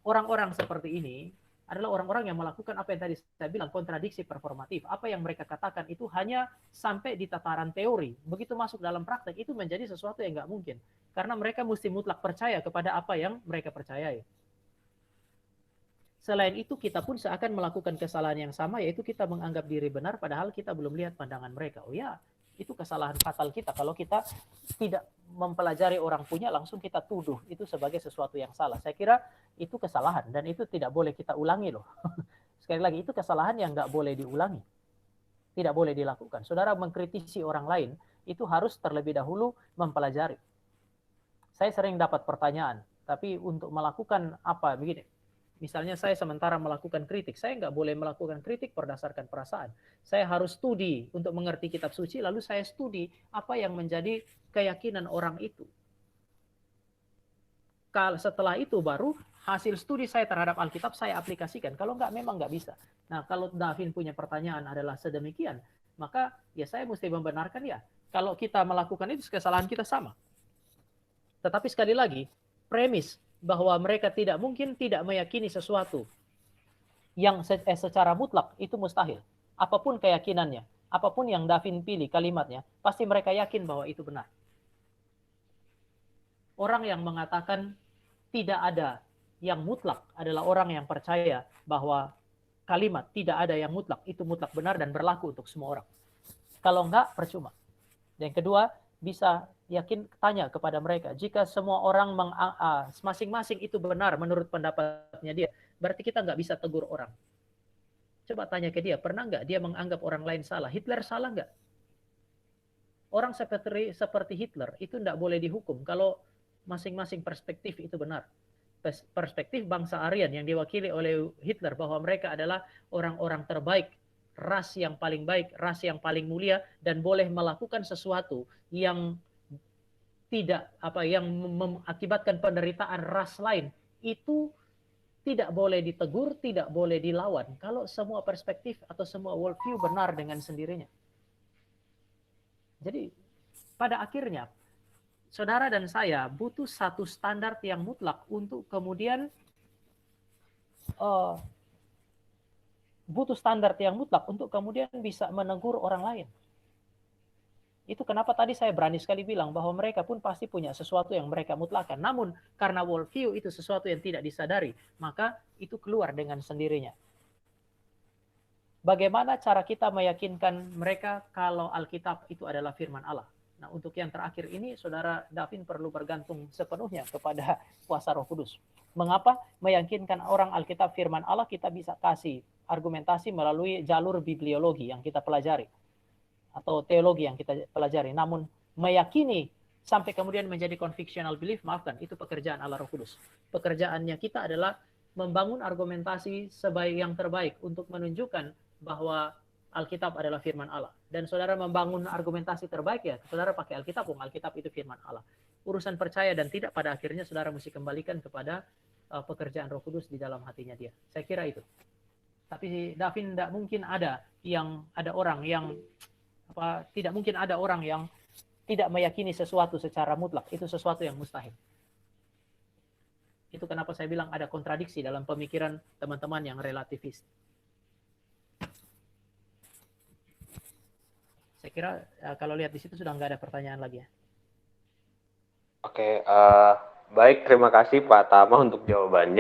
orang-orang seperti ini adalah orang-orang yang melakukan apa yang tadi saya bilang, kontradiksi performatif. Apa yang mereka katakan itu hanya sampai di tataran teori. Begitu masuk dalam praktek, itu menjadi sesuatu yang nggak mungkin. Karena mereka mesti mutlak percaya kepada apa yang mereka percayai. Selain itu, kita pun seakan melakukan kesalahan yang sama, yaitu kita menganggap diri benar, padahal kita belum lihat pandangan mereka. Oh ya, itu kesalahan fatal kita kalau kita tidak mempelajari orang punya, langsung kita tuduh itu sebagai sesuatu yang salah. Saya kira itu kesalahan, dan itu tidak boleh kita ulangi loh. Sekali lagi, itu kesalahan yang nggak boleh diulangi. Tidak boleh dilakukan. Saudara mengkritisi orang lain, itu harus terlebih dahulu mempelajari. Saya sering dapat pertanyaan, tapi untuk melakukan apa, begini. Misalnya saya sementara melakukan kritik, saya nggak boleh melakukan kritik berdasarkan perasaan. Saya harus studi untuk mengerti kitab suci, lalu saya studi apa yang menjadi keyakinan orang itu. Setelah itu baru hasil studi saya terhadap Alkitab saya aplikasikan. Kalau nggak, memang nggak bisa. Nah, kalau Davin punya pertanyaan adalah sedemikian, maka ya saya mesti membenarkan ya. Kalau kita melakukan itu, kesalahan kita sama. Tetapi sekali lagi, premis bahwa mereka tidak mungkin tidak meyakini sesuatu yang secara mutlak itu mustahil. Apapun keyakinannya, apapun yang Davin pilih kalimatnya, pasti mereka yakin bahwa itu benar. Orang yang mengatakan tidak ada yang mutlak adalah orang yang percaya bahwa kalimat tidak ada yang mutlak itu mutlak benar dan berlaku untuk semua orang. Kalau enggak, percuma. Yang kedua, bisa yakin tanya kepada mereka, jika semua orang masing-masing itu benar menurut pendapatnya dia, berarti kita nggak bisa tegur orang. Coba tanya ke dia, pernah nggak dia menganggap orang lain salah? Hitler salah nggak? Orang seperti Hitler itu nggak boleh dihukum kalau masing-masing perspektif itu benar. Perspektif bangsa Aryan yang diwakili oleh Hitler bahwa mereka adalah orang-orang terbaik, ras yang paling baik, ras yang paling mulia, dan boleh melakukan sesuatu yang tidak yang mengakibatkan penderitaan ras lain, itu tidak boleh ditegur, tidak boleh dilawan kalau semua perspektif atau semua worldview benar dengan sendirinya. Jadi pada akhirnya saudara dan saya butuh satu standar yang mutlak untuk kemudian bisa menegur orang lain. Itu kenapa tadi saya berani sekali bilang bahwa mereka pun pasti punya sesuatu yang mereka mutlakkan. Namun karena worldview itu sesuatu yang tidak disadari, maka itu keluar dengan sendirinya. Bagaimana cara kita meyakinkan mereka kalau Alkitab itu adalah firman Allah? Nah, untuk yang terakhir ini, saudara Davin perlu bergantung sepenuhnya kepada kuasa Roh Kudus. Mengapa meyakinkan orang Alkitab firman Allah? Kita bisa kasih argumentasi melalui jalur bibliologi yang kita pelajari, atau teologi yang kita pelajari. Namun meyakini sampai kemudian menjadi convictional belief, maafkan, itu pekerjaan Allah Roh Kudus. Pekerjaannya kita adalah membangun argumentasi sebaik yang terbaik untuk menunjukkan bahwa Alkitab adalah firman Allah. Dan saudara membangun argumentasi terbaik, ya saudara pakai Alkitab, Alkitab itu firman Allah. Urusan percaya dan tidak, pada akhirnya saudara mesti kembalikan kepada pekerjaan Roh Kudus di dalam hatinya dia. Saya kira itu. Tapi Davin, tidak mungkin ada orang yang tidak mungkin ada orang yang tidak meyakini sesuatu secara mutlak. Itu sesuatu yang mustahil. Itu kenapa saya bilang ada kontradiksi dalam pemikiran teman-teman yang relativis. Saya kira kalau lihat di situ sudah nggak ada pertanyaan lagi ya. Oke, baik, terima kasih Pak Tama untuk jawabannya.